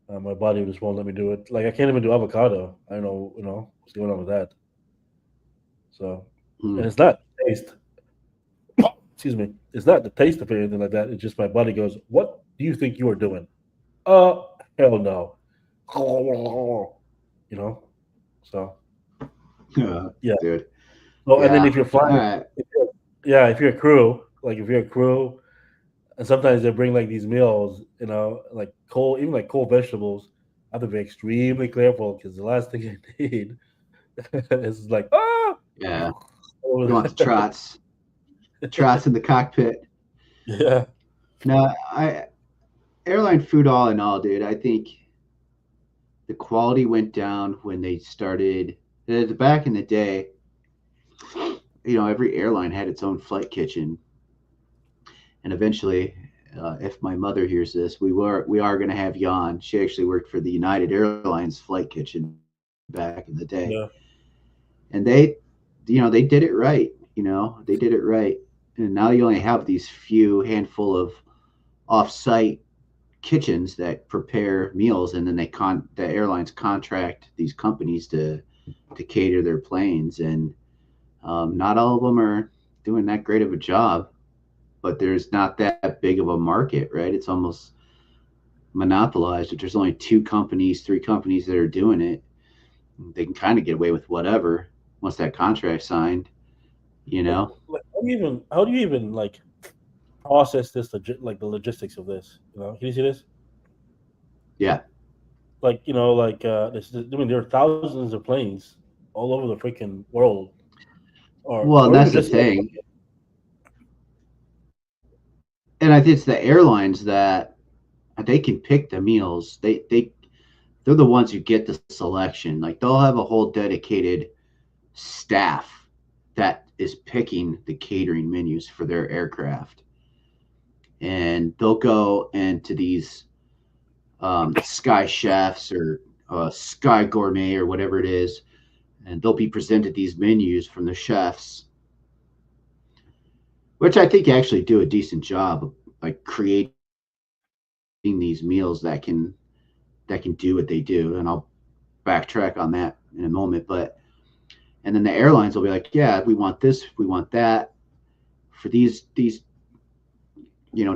My body just won't let me do it. Like I can't even do avocado. I don't know, what's going on with that. So, and Hmm. it's not taste. Excuse me. It's not the taste of it or anything like that. It's just my body goes, "What do you think you are doing?" Uh, hell no. You know. So yeah. Dude. So and then Yeah. if you're All flying, right. yeah, if you're a crew, like if you're a crew, and sometimes they bring like these meals, like cold, even like cold vegetables. I have to be extremely careful because the last thing I need is like Yeah. You don't want the trots. Trots in the cockpit. yeah, No, I airline food all in all, dude. I think the quality went down when they started back in the day. Every airline had its own flight kitchen, and eventually, if my mother hears this, we are going to have Jan. She actually worked for the United Airlines flight kitchen back in the day, yeah, and they did it right. They did it right, and now you only have these few handful of off-site kitchens that prepare meals, and then the airlines contract these companies to cater their planes, and not all of them are doing that great of a job. But there's not that big of a market, right? It's almost monopolized. If there's only two companies, three companies that are doing it, they can kind of get away with whatever once that contract's signed. You like, know? like how do you even like process this like the logistics of this? Can you see this? Yeah. Like I mean, there are thousands of planes all over the freaking world, Well, and or that's even the just here. thing. And I think it's the airlines that they can pick the meals. They're the ones who get the selection. Like they'll have a whole dedicated staff that is picking the catering menus for their aircraft, and they'll go into these Sky Chefs or Sky Gourmet or whatever it is, and they'll be presented these menus from the chefs, which I think actually do a decent job of like creating these meals that can do what they do. And I'll backtrack on that in a moment, and then the airlines will be like, yeah, we want this, we want that for these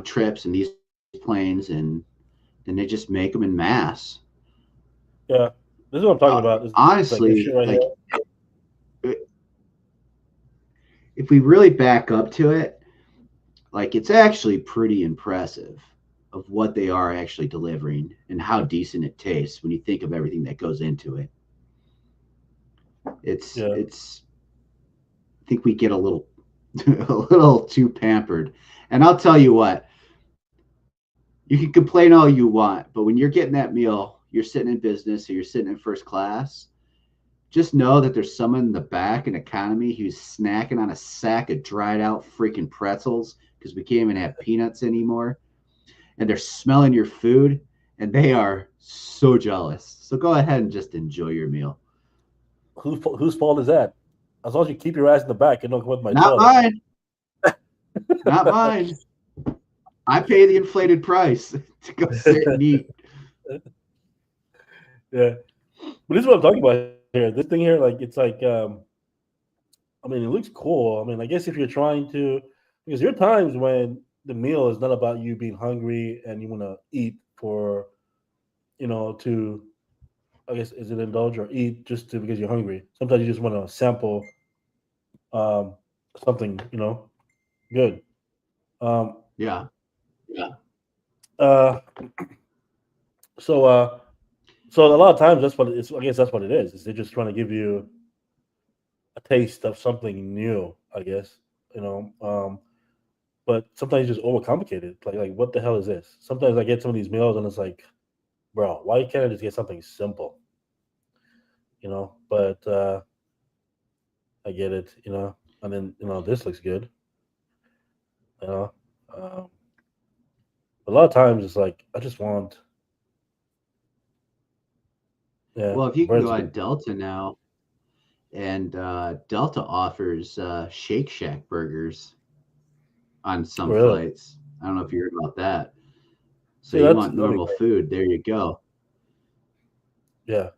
trips and these planes, and then they just make them in mass. Yeah, this is what I'm talking about. It's like this Honestly, shit right here. like if we really back up to it, like it's actually pretty impressive of what they are actually delivering and how decent it tastes when you think of everything that goes into it. Yeah, It's I think we get a little a little too pampered. And I'll tell you what, you can complain all you want, but when you're getting that meal, you're sitting in business or you're sitting in first class, just know that there's someone in the back in economy who's snacking on a sack of dried out freaking pretzels because we can't even have peanuts anymore. And they're smelling your food and they are so jealous. So go ahead and just enjoy your meal. whose fault is that? As long as you keep your ass in the back and don't come with my Not toilet. mine. Not mine. I pay the inflated price to go sit and eat. Yeah, but this is what I'm talking about here. This thing here, like it's like, I mean, it looks cool. I mean, I guess if you're trying to, because there are times when the meal is not about you being hungry and you want to eat for, to, I guess, is it indulge or eat just to because you're hungry. Sometimes you just want to sample um, something, good. Um, Yeah. uh, so, uh, so a lot of times that's what it's. I guess that's what it is. Is they're just trying to give you a taste of something new. I guess you know. But sometimes it's just overcomplicated. Like what the hell is this? Sometimes I get some of these meals and it's like, bro, why can't I just get something simple? But I get it. And then this looks good. You know, um, a lot of times it's like I just want, yeah, Well, if you can birds go of on Delta now, and Delta offers Shake Shack burgers on some Really? flights. I don't know if you heard about that. So See, you that's want that'd be normal great. food? There you go. Yeah,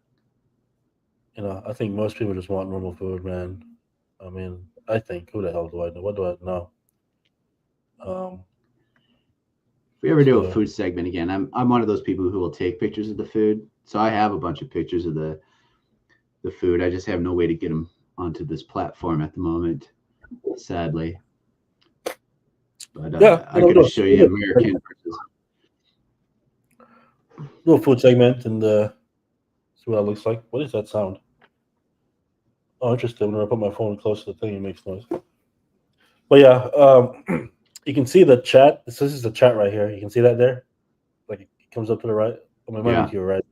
I think most people just want normal food, man. I mean, I think who the hell do I know? What do I know? Um, If we ever do a so food segment again, I'm one of those people who will take pictures of the food. So I have a bunch of pictures of the food. I just have no way to get them onto this platform at the moment, sadly. But yeah, I could just show you we'll American versus. do a food segment and see what that looks like. What is that sound? Oh, interesting. When I put my phone close to the thing, it makes noise. But yeah, you can see the chat. This is the chat right here. You can see that there. Like it comes up to the right. I mean, it might be Yeah, to your right.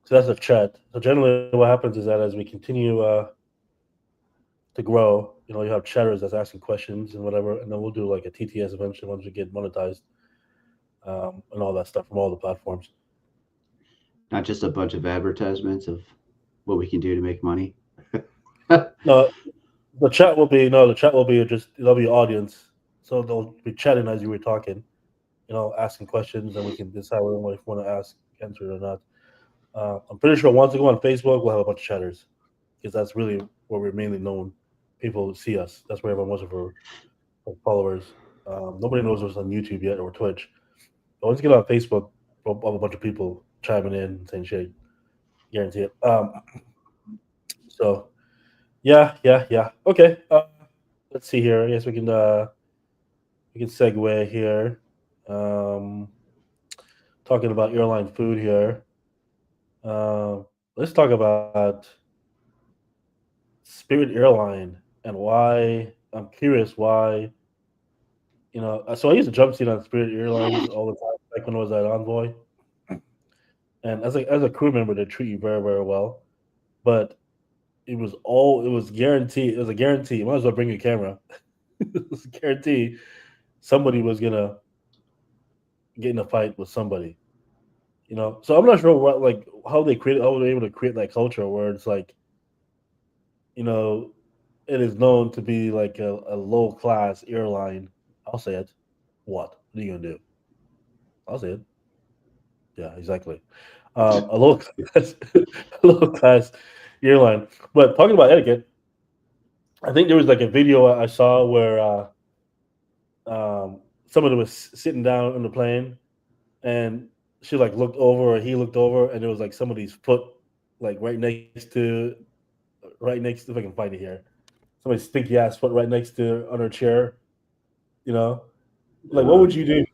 So that's the chat. So generally, what happens is that as we continue to grow, you have chatters that's asking questions and whatever, and then we'll do like a TTS eventually once we get monetized and all that stuff from all the platforms. not just a bunch of advertisements of what we can do to make money. No, the chat will be no, the chat will be just there'll be audience, so they'll be chatting as you were talking, asking questions, and we can decide whether we want to ask, answer it or not. I'm pretty sure once we go on Facebook, we'll have a bunch of chatters because that's really where we're mainly known. People see us. That's where everyone most of our followers. Nobody knows us on YouTube yet or Twitch. But once you get on Facebook, we'll have a bunch of people chiming in and saying shit. Guarantee it. So yeah, yeah, yeah. Okay. Let's see here. I guess we can segue here. Um, talking about airline food here. Let's talk about Spirit Airline and why. I'm curious why. So I used to jump seat on Spirit Airlines all the time back when I was at Envoy, and as a crew member, they treat you very very well. But it was guaranteed. It was a guarantee. You might as well bring your camera. It was a guarantee somebody was gonna get in a fight with somebody. So I'm not sure what like how they're able to create that culture where it's like you know it is known to be like a low class airline. I'll say it. What are you gonna do? I'll say it. Yeah, exactly. A low class, a low class airline. But talking about etiquette, I think there was like a video I saw where somebody was sitting down in the plane and she like looked over or he looked over and there was like somebody's foot like right next to if I can find it here. Somebody's stinky ass foot right next to on her chair, you know? Like what uh, would you do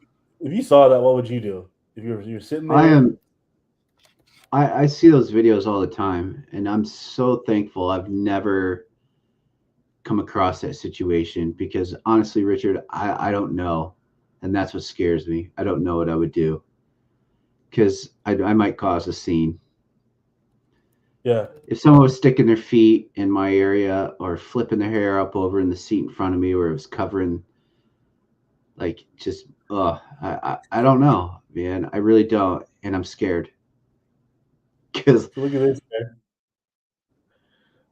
if you saw that? What would you do? If you're sitting I there? am. I see those videos all the time, and I'm so thankful I've never come across that situation because honestly, Richard, I don't know, and that's what scares me. I don't know what I would do because I might cause a scene. Yeah. If someone was sticking their feet in my area or flipping their hair up over in the seat in front of me where it was covering, like, just, I don't know, man. I really don't. And I'm scared because So look at this here.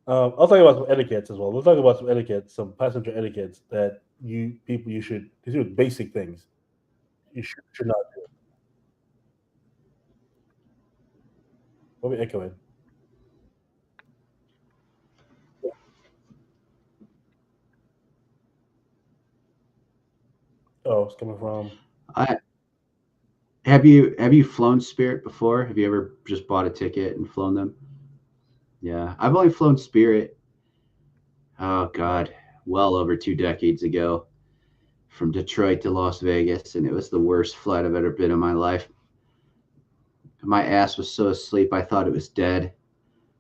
I'll talk about some etiquettes as well. We'll talk about some etiquette, some passenger etiquettes that you should these are basic things you should not do. What are we echoing? Oh, it's coming from. I have you flown Spirit before? Have you ever just bought a ticket and flown them? Yeah, I've only flown Spirit. Oh God, well over 2 decades ago, from Detroit to Las Vegas, and it was the worst flight I've ever been in my life. My ass was so asleep I thought it was dead.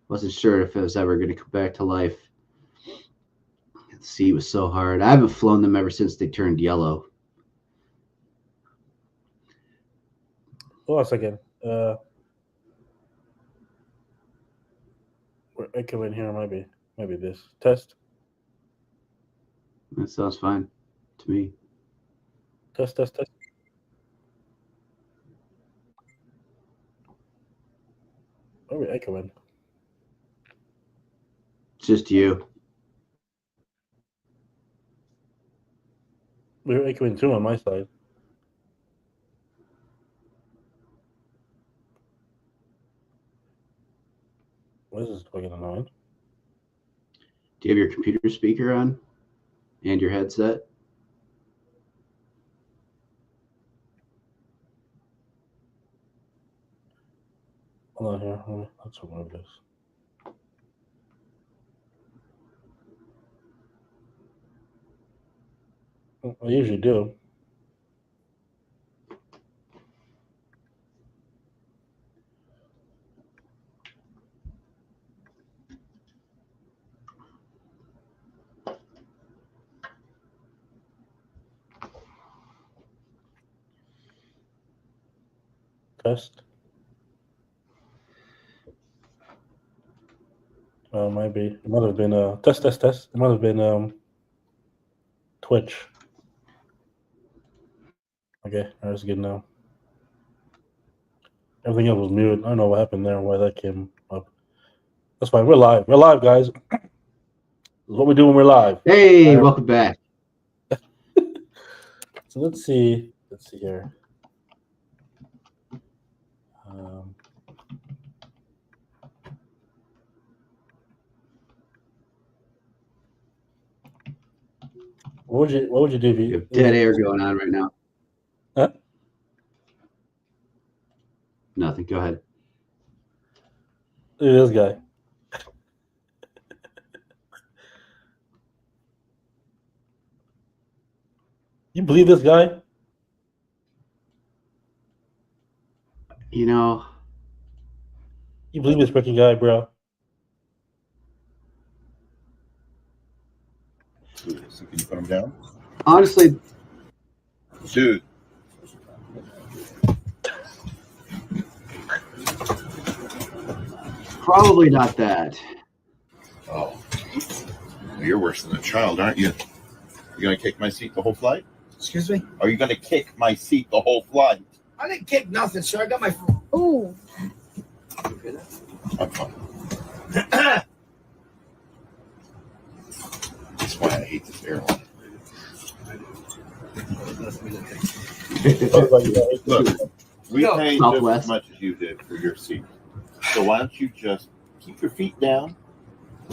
Wasn't sure if it was ever going to come back to life. The seat was so hard. I haven't flown them ever since they turned yellow. Hold on a second. We're echoing here. Maybe this test That sounds fine to me. test. Why are we echoing? just you. We're echoing too on my side. What is this fucking annoying? Do you have your computer speaker on and your headset? Hold on here. Let's remove this. I usually do. Test. Might be. It might have been test. It might have been Twitch. Okay, that's good now. Everything else was muted. I don't know what happened there and why that came up. That's fine. We're live. We're live, guys. This is what we do when we're live. Hey, welcome back. So let's see. Let's see here. What would you do if you have dead air going on right now? Huh? Nothing. Go ahead. Look at this guy. You believe this guy? You know. You believe this freaking guy, bro? So can you put him down? Honestly. Dude. Probably not that. Oh. Well, you're worse than a child, aren't you? You going to kick my seat the whole flight? Excuse me? Are you going to kick my seat the whole flight? I didn't kick nothing, sir. I got my... Ooh. I'm fine. That's why I hate this airline. Look, we paid just as much as you did for your seat. So why don't you just keep your feet down,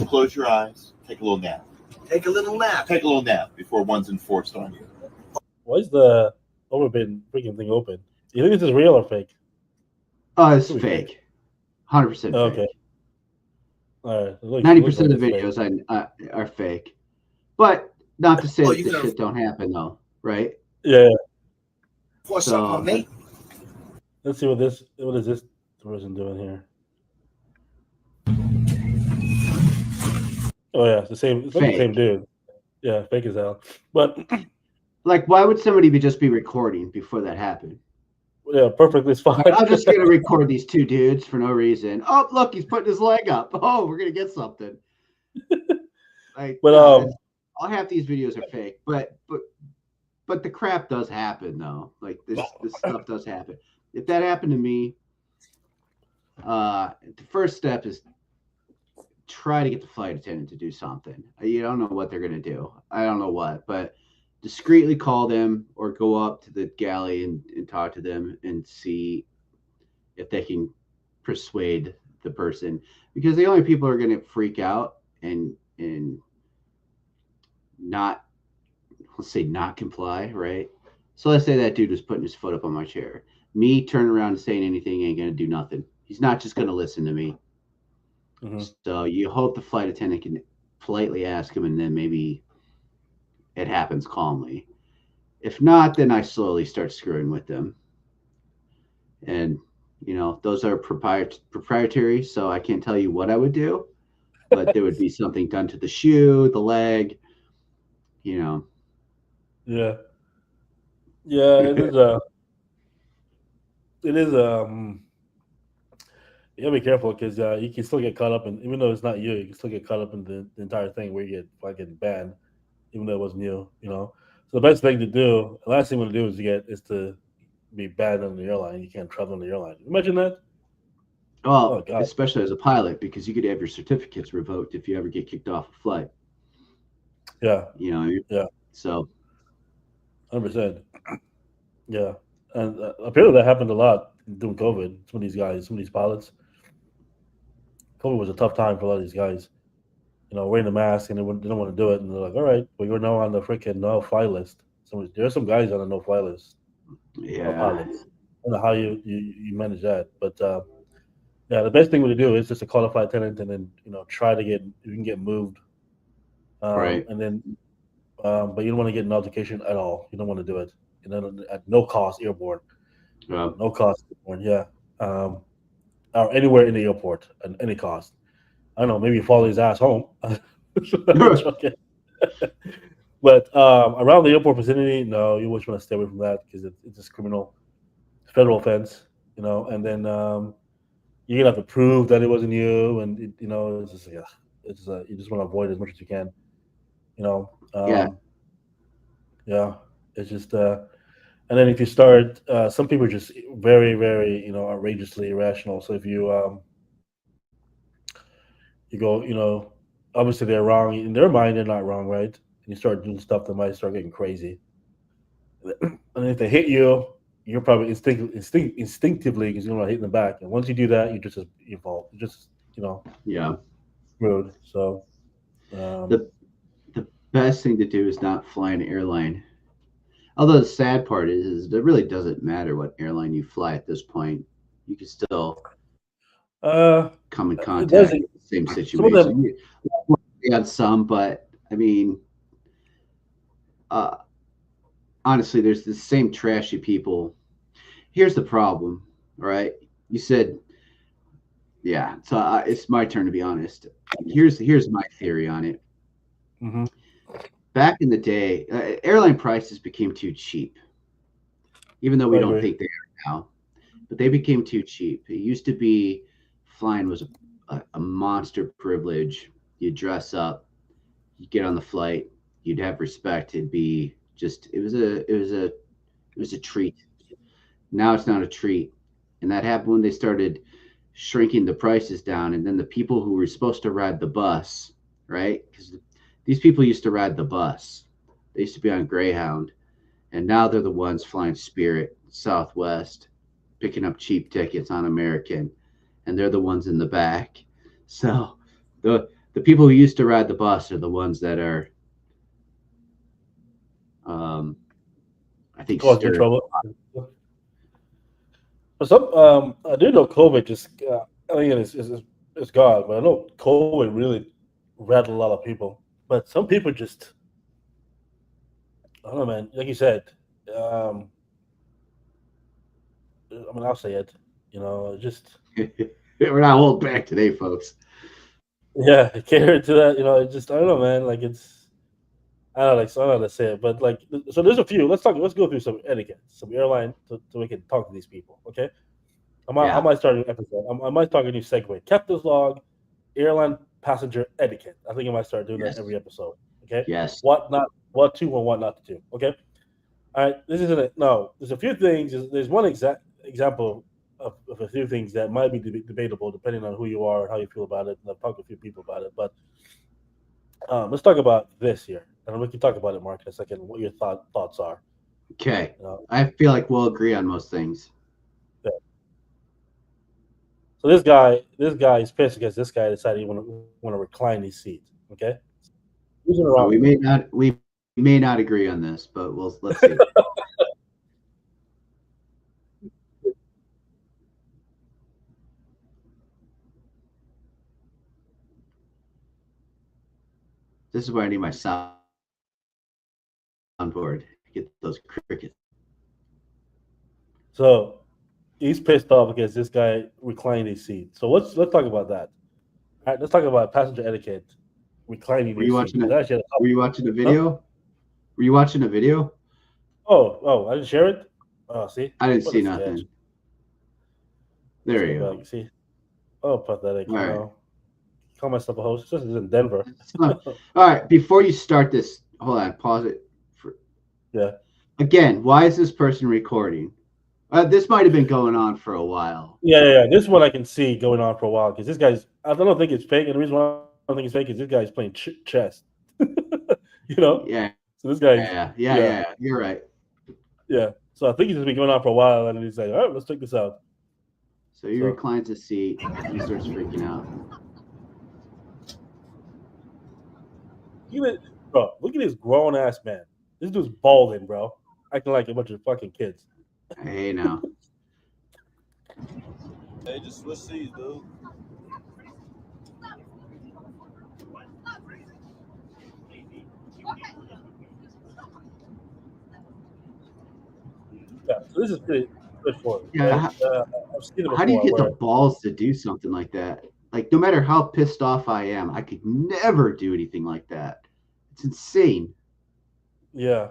close your eyes, take a little nap. Take a little nap. Take a little nap before one's enforced on you. Why is the overbid freaking thing open? Do you think this is real or fake? Oh, it's fake. 100% fake. Okay. All right. 90% of the videos are fake. But not to say that this shit don't happen, though, right? Yeah. Pour something on me. Let's see what is this person doing here? Oh yeah, it's the same. It's like the same dude. Yeah, fake as hell. But like, why would somebody just be recording before that happened? Yeah, perfectly fine. I'm just gonna record these two dudes for no reason. Oh, look, he's putting his leg up. Oh, we're gonna get something. Like, but all half these videos are fake, but the crap does happen though. Like this stuff does happen. If that happened to me, the first step is try to get the flight attendant to do something. You don't know what they're gonna do. I don't know what, but discreetly call them or go up to the galley and talk to them and see if they can persuade the person, because the only people who are going to freak out and not, let's say, not comply, right? So let's say that dude was putting his foot up on my chair. Me turning around and saying anything ain't going to do nothing. He's not just going to listen to me. Mm-hmm. So you hope the flight attendant can politely ask him, and then maybe it happens calmly. If not, then I slowly start screwing with them. And, you know, those are proprietary, so I can't tell you what I would do, but there would be something done to the shoe, the leg, you know. Yeah. Yeah, it is you gotta be careful, because you can still get caught up in, even though it's not you can still get caught up in the entire thing where you get fucking banned, even though it wasn't you, you know. So the best thing to do, the last thing you want to do is to be banned on the airline. You can't travel on the airline. Imagine that. Well, God. especially as a pilot, because you could have your certificates revoked if you ever get kicked off a flight. Yeah. You know what I mean? Yeah. So 100%. Yeah. And apparently that happened a lot during COVID. Some of these pilots. COVID was a tough time for a lot of these guys. Wearing a mask and they don't want to do it, and they're like, "All right, well, you're now on the freaking no-fly list." So there's some guys on the no-fly list of yeah, pilots. I don't know how you manage that, but yeah, the best thing to do is just to call a flight attendant and then try to get you can get moved, right. and then but you don't want to get an altercation at all. You don't want to do it, at no cost airborne, no cost airborne, yeah, or anywhere in the airport at any cost. I don't know, maybe you follow his ass home. Okay. But around the airport vicinity, no, you always want to stay away from that because it's just criminal, federal offense, and then you're gonna have to prove that it wasn't you, and it's just yeah, you just want to avoid it as much as you can, you know. Yeah. Yeah, it's just and then if you start, some people are just very, very, outrageously irrational. So if you go, obviously they're wrong in their mind, they're not wrong, right? And you start doing stuff that might start getting crazy. And if they hit you, you're probably instinctively because you don't want to hit them back. And once you do that, you just evolve. You just Yeah. rude. So The the best thing to do is not fly an airline. Although the sad part is it really doesn't matter what airline you fly at this point. You can still come in it contact doesn't. with the same Some of them. situation. We had some, but I mean, uh, honestly, there's the same trashy people. Here's the problem, all right? You said, yeah. So it's my turn to be honest. Here's my theory on it. Hmm. Back in the day, airline prices became too cheap, even though we I don't agree. think they are now. But they became too cheap. It used to be flying was a monster privilege. You dress up, you get on the flight, you'd have respect. It'd be just it was a treat. Now it's not a treat, and that happened when they started shrinking the prices down, and then the people who were supposed to ride the bus, right? Because these people used to ride the bus. They used to be on Greyhound, and now they're the ones flying Spirit, Southwest, picking up cheap tickets on American, and they're the ones in the back. So the people who used to ride the bus are the ones that are, um, I think, Cause you stirred. trouble. But some, I do know COVID just. Again, it's God, but I know COVID really rattled a lot of people. But some people just, I don't know, man. Like you said, um, I mean, I'll say it. Just We're not holding back today, folks. yeah, cater to that. It just I don't know, man. Like it's I don't know, like so I don't know how to say it, but like so there's a few. Let's go through some etiquette, some airline, so we can talk to these people. Okay, I Yeah. might start a new episode. I might start a new segue. Captain's log, airline passenger etiquette. I think I might start doing that Yes. every episode. Okay, Yes. what to and what not to do. Okay, all right. This isn't it. No, there's a few things. There's one example of a few things that might be debatable depending on who you are and how you feel about it. And I've talked to a few people about it, but let's talk about this here, and we can talk about it, Mark, in a second. What your thoughts are. Okay. You know, I feel like we'll agree on most things. yeah. So this guy is pissed because this guy decided he want to recline his seat. Okay, who's in the wrong here? We may not agree on this, but let's see. This is where I need my soundboard to get those crickets. So he's pissed off because this guy reclined his seat. So let's talk about that. All right, let's talk about passenger etiquette, reclining Were your you seat. watching Because it? I actually had a Were you watching a huh? video? Were you watching a video? Oh, I didn't share it. Oh, see, I didn't what see a sketch. nothing. Let's There go you go. back. See, oh, pathetic. All right. Call myself a host. This is in Denver. All right. Before you start this, hold on. Pause it. Yeah. Again, why is this person recording? This might have been going on for a while. Yeah. This one I can see going on for a while because this guy's. I don't think it's fake, and the reason why I don't think it's fake is this guy's playing chess. You know. Yeah. So this guy's. Yeah. You're right. Yeah. So I think he's just been going on for a while, and he's like, all right, let's check this out. So he reclines the seat. He starts freaking out. Bro, look at this grown ass man. This dude's balding, bro. Acting like a bunch of fucking kids. Hey, now. Hey, just switch seats, dude. Yeah, so this is pretty straightforward. Yeah. I've seen it before. How do you get the balls to do something like that? Like, no matter how pissed off I am, I could never do anything like that. It's insane. Yeah.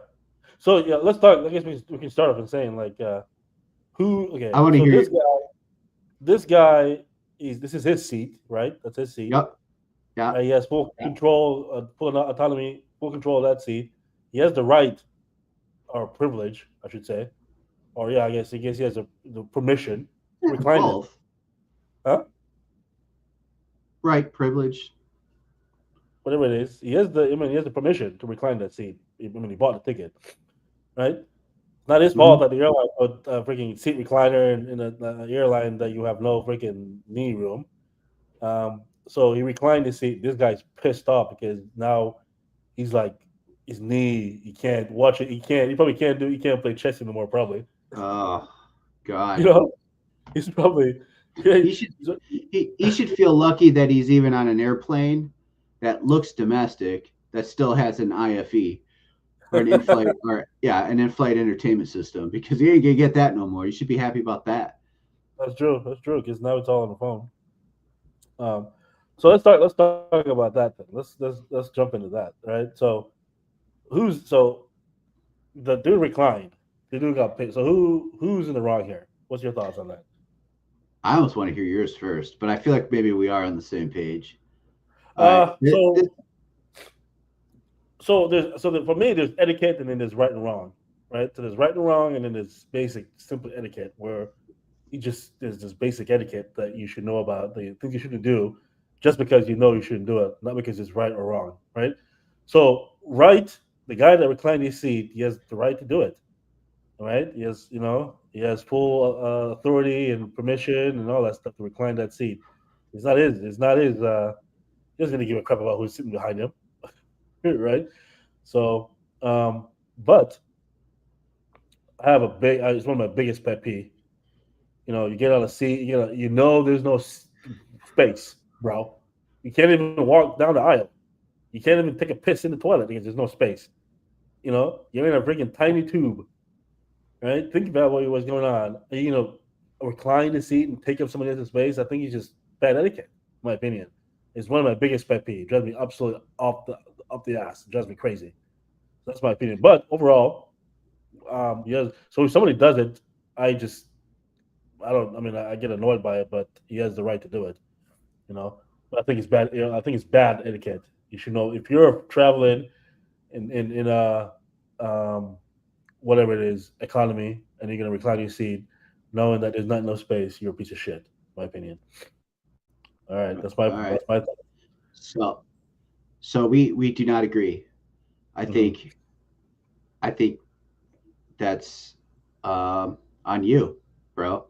So yeah, let's talk. I guess we can start off in saying like who. Okay. I want to hear this guy. This is his seat, right? That's his seat. Yep. Yeah. He has full control, full autonomy, full control of that seat. He has the right or privilege, I should say, or I guess he has the permission to recline it. Huh? Right, privilege. Whatever it is, he has the permission to recline that seat. He bought the ticket, right? Not his fault that the airline put a freaking seat recliner in an airline that you have no freaking knee room. So he reclined his seat. This guy's pissed off because now he's like his knee. He can't watch it. He probably can't do. He can't play chess anymore. Probably. Oh God. You know, he's probably. Yeah, he should feel lucky that he's even on an airplane that looks domestic that still has an IFE or an in-flight an in-flight entertainment system, because he ain't gonna get that no more. You should be happy about that. That's true. Because now it's all on the phone. So let's talk about that then. Let's jump into that, right? So the dude reclined. The dude got paid. So who's in the wrong here? What's your thoughts on that? I almost want to hear yours first, but I feel like maybe we are on the same page. For me, there's etiquette and then there's right and wrong, right? So there's right and wrong, and then there's basic, simple etiquette where there's this basic etiquette that you should know about, that you think you shouldn't do, just because you know you shouldn't do it, not because it's right or wrong, right? So right, the guy that reclined his seat, he has the right to do it, all right? He has full authority and permission and all that stuff to recline that seat. It's not his. He doesn't really give a crap about who's sitting behind him, right? So, but I have it's one of my biggest pet peeve. You get on a seat, there's no space, bro. You can't even walk down the aisle. You can't even take a piss in the toilet because there's no space. You're in a freaking tiny tube, right? Think about what's going on. Recline the seat and take up somebody else's space. I think it's just bad etiquette, in my opinion. It's one of my biggest pet peeves. It drives me absolutely up the ass. It drives me crazy. That's my opinion. But overall, so if somebody does it, I get annoyed by it, but he has the right to do it. But I think it's bad. I think it's bad etiquette. You should know if you're traveling in a whatever it is, economy, and you're gonna recline your seat, knowing that there's not enough space, you're a piece of shit. In my opinion. All right, that's my thought. So we do not agree. I think that's on you, bro.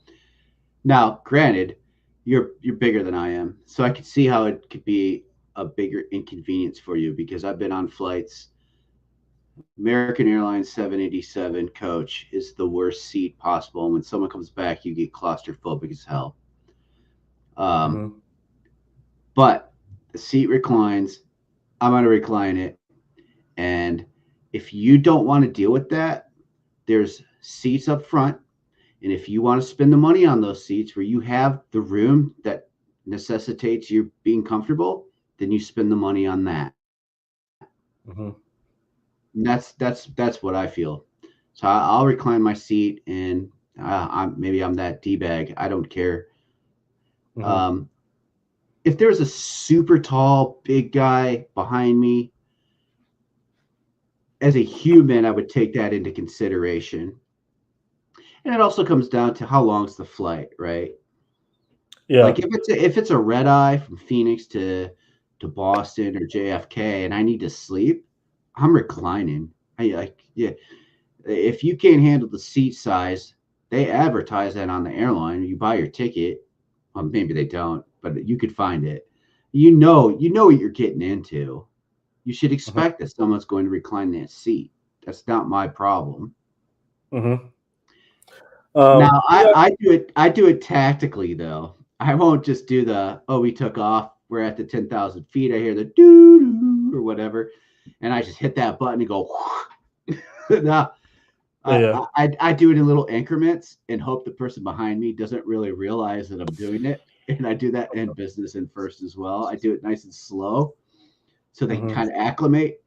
Now, granted, you're bigger than I am, so I could see how it could be a bigger inconvenience for you, because I've been on flights. American Airlines 787 coach is the worst seat possible. And when someone comes back, you get claustrophobic as hell. But the seat reclines. I'm going to recline it. And if you don't want to deal with that, there's seats up front. And if you want to spend the money on those seats where you have the room that necessitates you being comfortable, then you spend the money on that. And that's what I feel. So I'll recline my seat, and I'm that D-bag. I don't care. If there's a super tall, big guy behind me, as a human, I would take that into consideration. And it also comes down to how long's the flight, right? Yeah. Like if it's a red eye from Phoenix to Boston or JFK, and I need to sleep, I'm reclining. If you can't handle the seat size, they advertise that on the airline. You buy your ticket. Well, maybe they don't, but you could find it. You know what you're getting into. You should expect that someone's going to recline that seat. That's not my problem. Mm-hmm. Now I do it tactically though. I won't just do we took off. We're at the 10,000 feet. I hear the doo or whatever, and I just hit that button and go. No, I do it in little increments and hope the person behind me doesn't really realize that I'm doing it. And I do that in business and first as well. I do it nice and slow so they can kind of acclimate.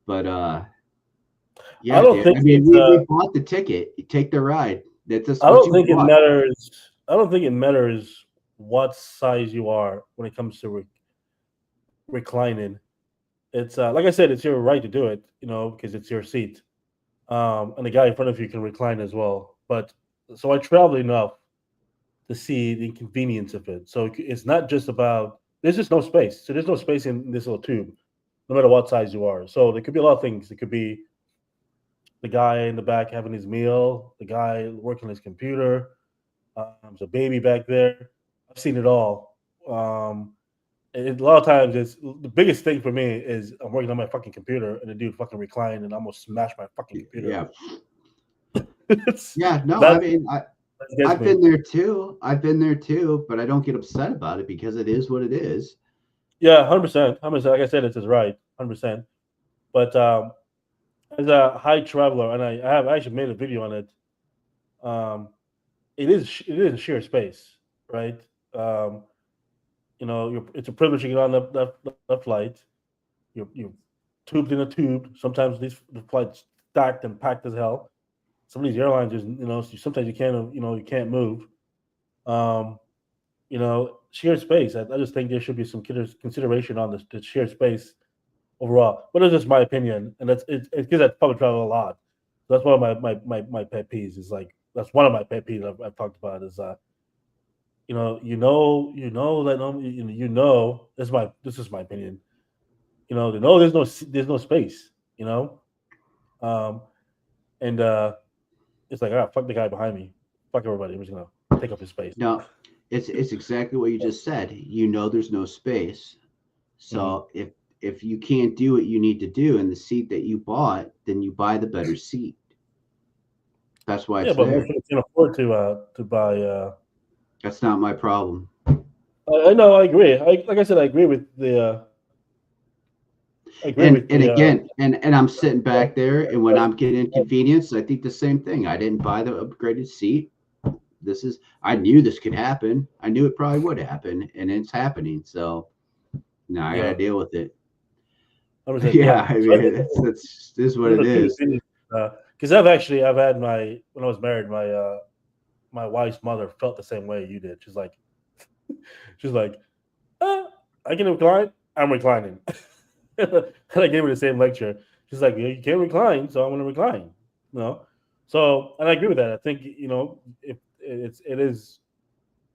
But yeah, I don't think we bought the ticket. You take the ride. That's just I don't think it matters. I don't think it matters what size you are when it comes to reclining. It's like I said, it's your right to do it, because it's your seat. And the guy in front of you can recline as well. But so I traveled enough to see the inconvenience of it. So it's not just about there's just no space. So there's no space in this little tube, no matter what size you are. So there could be a lot of things. It could be the guy in the back having his meal, the guy working on his computer, there's a baby back there. I've seen it all. A lot of times, it's the biggest thing for me is I'm working on my fucking computer and the dude fucking reclined and almost smashed my fucking computer. Yeah. No, I mean, I've been there too. But I don't get upset about it because it is what it is. Yeah, 100%. 100%. Like I said, it's right, 100%. But as a high traveler, and I have actually made a video on it. It is sheer space, right? It's a privilege to get on the flight. You're tubed in a tube. Sometimes the flights stacked and packed as hell. Some of these airlines, sometimes you can't move. Shared space. I just think there should be some consideration on the shared space overall. But it's just my opinion, and it's because I public travel a lot. That's one of my pet peeves. Is like that's one of my pet peeves I've talked about is this is my opinion. There's no space. And it's like fuck the guy behind me, fuck everybody. I'm just gonna take up his space. No, it's exactly what you just said. There's no space. So if you can't do what you need to do in the seat that you bought, then you buy the better seat. That's why it's there. Most people can't afford to buy. That's not my problem. I know. I agree. Like I said, I agree with the. And I'm sitting back there, and when I'm getting inconvenienced, I think the same thing. I didn't buy the upgraded seat. I knew this could happen. I knew it probably would happen, and it's happening. So now I gotta deal with it. I mean, this is what it is. Because I've had when I was married, my wife's mother felt the same way you did. She's like, I can recline. I'm reclining. And I gave her the same lecture. She's like, you can't recline, so I'm going to recline. So, and I agree with that. I think if it is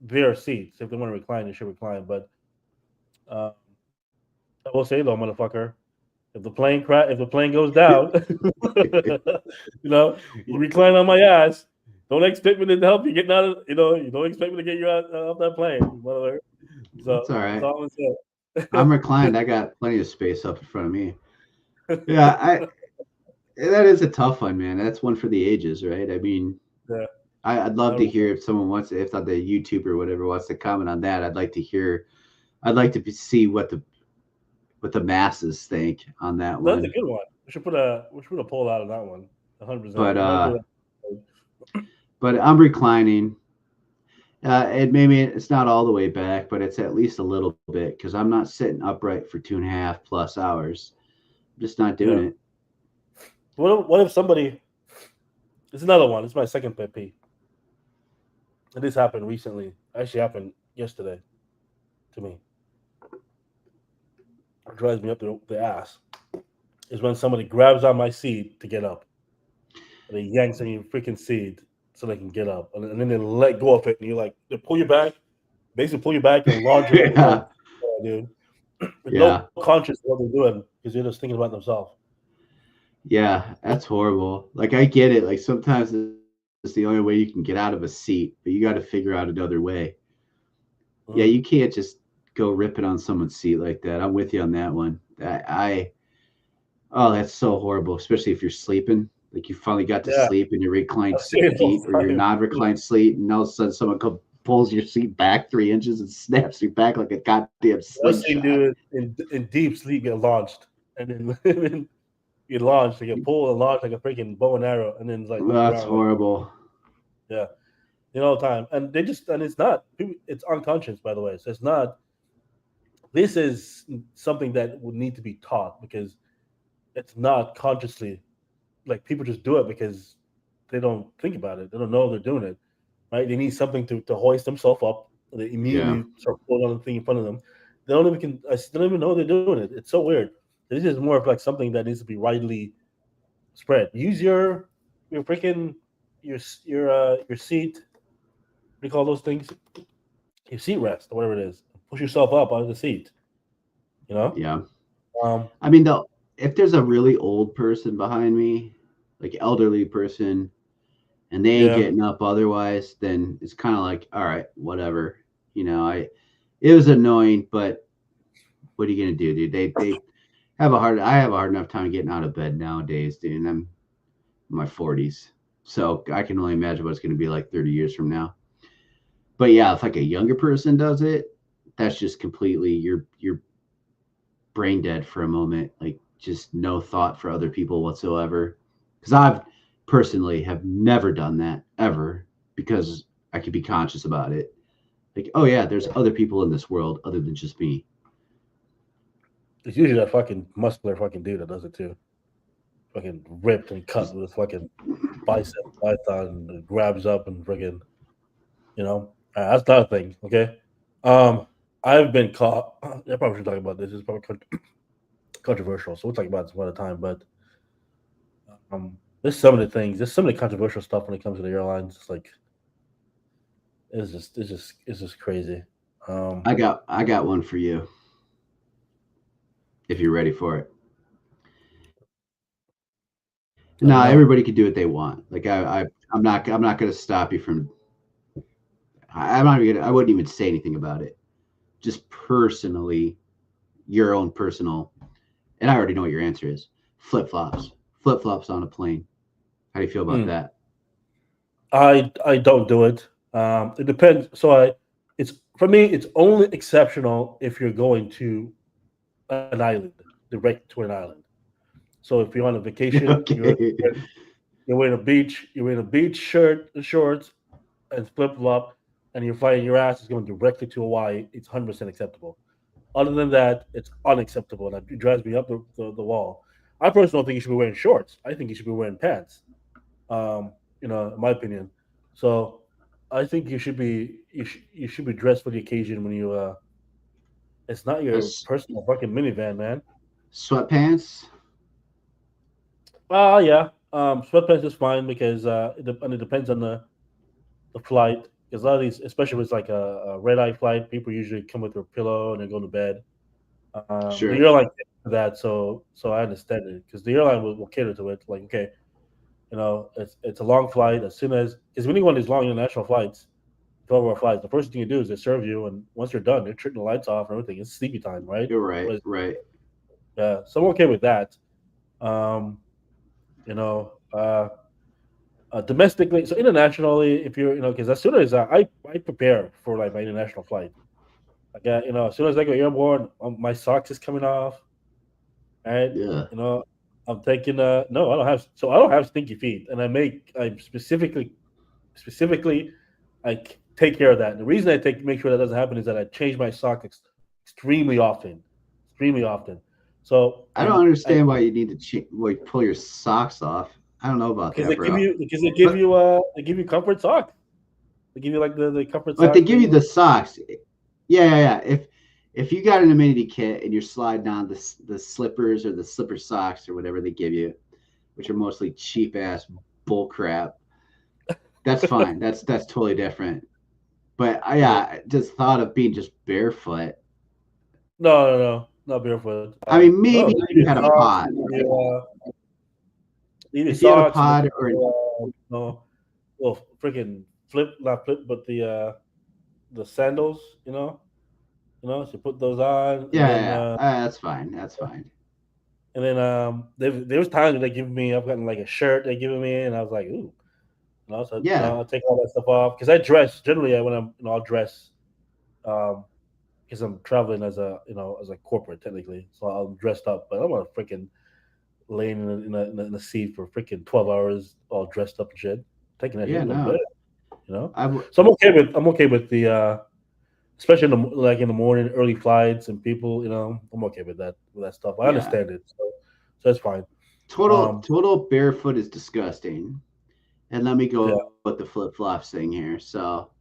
their seats, if they want to recline, they should recline. But I will say though, motherfucker, if the plane goes down, you recline on my ass. Don't expect me to help you get out of. You don't expect me to get you out of that plane, motherfucker. So that's all right. That's all I'm saying. I'm reclined. I got plenty of space up in front of me. Yeah, that is a tough one, man. That's one for the ages, right? I mean, I'd love to hear if someone wants, if the YouTube or whatever wants to comment on that. I'd like to hear. I'd like to see what the masses think on that one. That's a good one. We should put a poll out on that one. 100%. But I'm reclining. And maybe it's not all the way back, but it's at least a little bit because I'm not sitting upright for 2.5+ hours. I'm just not doing it. What if somebody? It's another one. It's my second pet peeve. And this happened recently. Actually, happened yesterday to me. It drives me up the ass. Is when somebody grabs on my seat to get up. And they yanks on your freaking seat so they can get up, and then they let go of it, and they pull you back, basically pull you back and launch you. Yeah. Dude, with Yeah. no conscience of what they're doing because they're just thinking about themselves. Yeah, that's horrible. Like I get it. Like sometimes it's the only way you can get out of a seat, but you got to figure out another way. Yeah, Mhm. you can't just go ripping on someone's seat like that. I'm with you on that one. Oh, that's so horrible, especially if you're sleeping. Like you finally got to Yeah, sleep in your reclined I see it all seat the or your time. non-reclined seat, and all of a sudden someone pulls your seat back 3 inches and snaps you back like a goddamn I've seen slingshot. dude in deep sleep get launched, and then then get launched, they get pulled and launched like a freaking bow and arrow, and then like look That's around like, horrible. yeah, all the time. And it's not, it's unconscious, by the way. So it's not, this is something that would need to be taught because it's not consciously, like people just do it because they don't think about it. They don't know they're doing it, right? They need something to hoist themselves up. They Yeah. immediately start pulling on the thing in front of them. They don't even know they're doing it. It's so weird. This is more of like something that needs to be widely spread. Use your freaking your seat. What do you call those things? Your seat rest or whatever it is. Push yourself up out of the seat. You know. Yeah. Um. I mean, though, if there's a really old person behind me, like elderly person, and they ain't Yeah. getting up otherwise, then it's kind of like, all right, whatever. It was annoying, but what are you gonna do, dude? They I have a hard enough time getting out of bed nowadays, dude. And I'm in my 40s, so I can only imagine what it's gonna be like 30 years from now. But yeah, if like a younger person does it, that's just completely you're brain dead for a moment, like just no thought for other people whatsoever. Because I've personally have never done that ever because I could be conscious about it. Like, oh yeah, there's other people in this world other than just me. It's usually that fucking muscular fucking dude that does it too. Fucking ripped and cut with his fucking bicep, python, and grabs up and freaking, that's not a thing. Okay. Um, I've been caught. I probably should talk about this. It's probably controversial, so we'll talk about this one at a time. But there's some of the controversial stuff when it comes to the airlines. It's like it's just crazy. Um, I got one for you if you're ready for it. let me No, know. everybody can do what they want. Like I'm not gonna stop you from. I'm not even gonna. I wouldn't even say anything about it. Just personally, your own personal. And I already know what your answer is. Flip flops. Flip flops on a plane. How do you feel about Mm, that? I don't do it. It depends. It's for me. It's only exceptional if you're going to an island, direct to an island. So if you're on a vacation, Okay. you're wearing a beach shirt, shorts, and flip flop, and you're flying your ass is going directly to Hawaii. It's 100% acceptable. Other than that, it's unacceptable, and it drives me up the wall. I personally don't think you should be wearing shorts. I think you should be wearing pants. In my opinion. So I think you should be dressed for the occasion when you. It's not your S- personal fucking minivan, man. Sweatpants. Yeah. Sweatpants is fine because and it depends on the flight. Because a lot of these, especially if it's like a red eye flight, people usually come with their pillow and they go to bed. The Sure. airline cater to that, so I understand it because the airline will cater to it. Like, okay, it's a long flight. As soon as because when you go on these long international flights, 12-hour flights, the first thing you do is they serve you, and once you're done, they're turning the lights off and everything. It's sleepy time, right? You're right. But, Right. so I'm okay with that. Um, you know, uh, domestically, so internationally, if you're, because as soon as I prepare for like my international flight, like as soon as I go airborne, my socks is coming off, right? Yeah. You know, I'm taking no, I don't have stinky feet, and I specifically take care of that. And the reason I take make sure that doesn't happen is that I change my socks extremely often, extremely often. So I don't understand why you need to pull your socks off. I don't know about because that, bro. But they give you comfort socks. They give you like the comfort but they socks give you thing. the socks. Yeah, yeah, yeah. If you got an amenity kit and you're sliding on the slippers or the slipper socks or whatever they give you, which are mostly cheap ass bull crap, That's fine. That's totally different. But I just thought of being just barefoot. No, not barefoot. I mean, maybe No, if you had a pod. You need If you had a socks. pod or no, well, freaking not flip, but the sandals. So you put those on. yeah, that's fine. That's fine. And then there was times when they give me, I've gotten like a shirt they giving me, and I was like, ooh. So Yeah. I'll take all that stuff off because I dress generally when I'm I'll dress because I'm traveling as a as a corporate technically, so I'm dressed up, but I'm not freaking laying in a seat for freaking 12 hours all dressed up and shit, taking that Yeah, shit to no. bed. So I'm okay with the especially in the morning early flights and people, I'm okay with that stuff. I understand it, so that's fine. Total barefoot is disgusting. And let me go Yeah. with the flip flops thing here. So,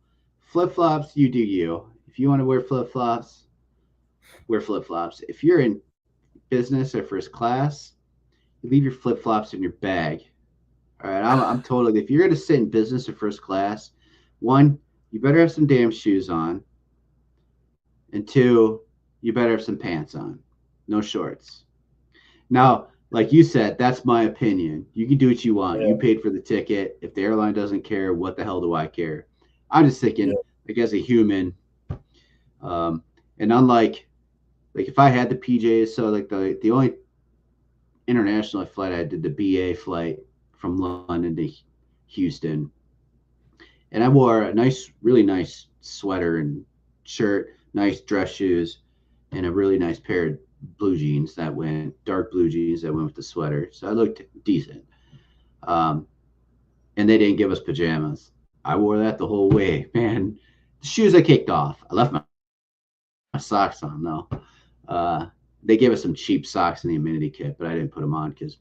flip flops, you do you. If you want to wear flip flops, wear flip flops. If you're in business or first class, you leave your flip flops in your bag. All right, I'm totally. If you're going to sit in business or first class, one, you better have some damn shoes on, and two, you better have some pants on, no shorts. Now, like you said, that's my opinion. You can do what you want. Yeah. You paid for the ticket. If the airline doesn't care, what the hell do I care? I'm just thinking, like as a human, and unlike, like if I had the PJs, so like the only international flight I did the BA flight from London to Houston, and I wore a really nice sweater and shirt, nice dress shoes, and a really nice pair of dark blue jeans that went with the sweater. So I looked decent. And they didn't give us pajamas. I wore that the whole way, man. The shoes I kicked off. I left my socks on though. They gave us some cheap socks in the amenity kit, but I didn't put them on because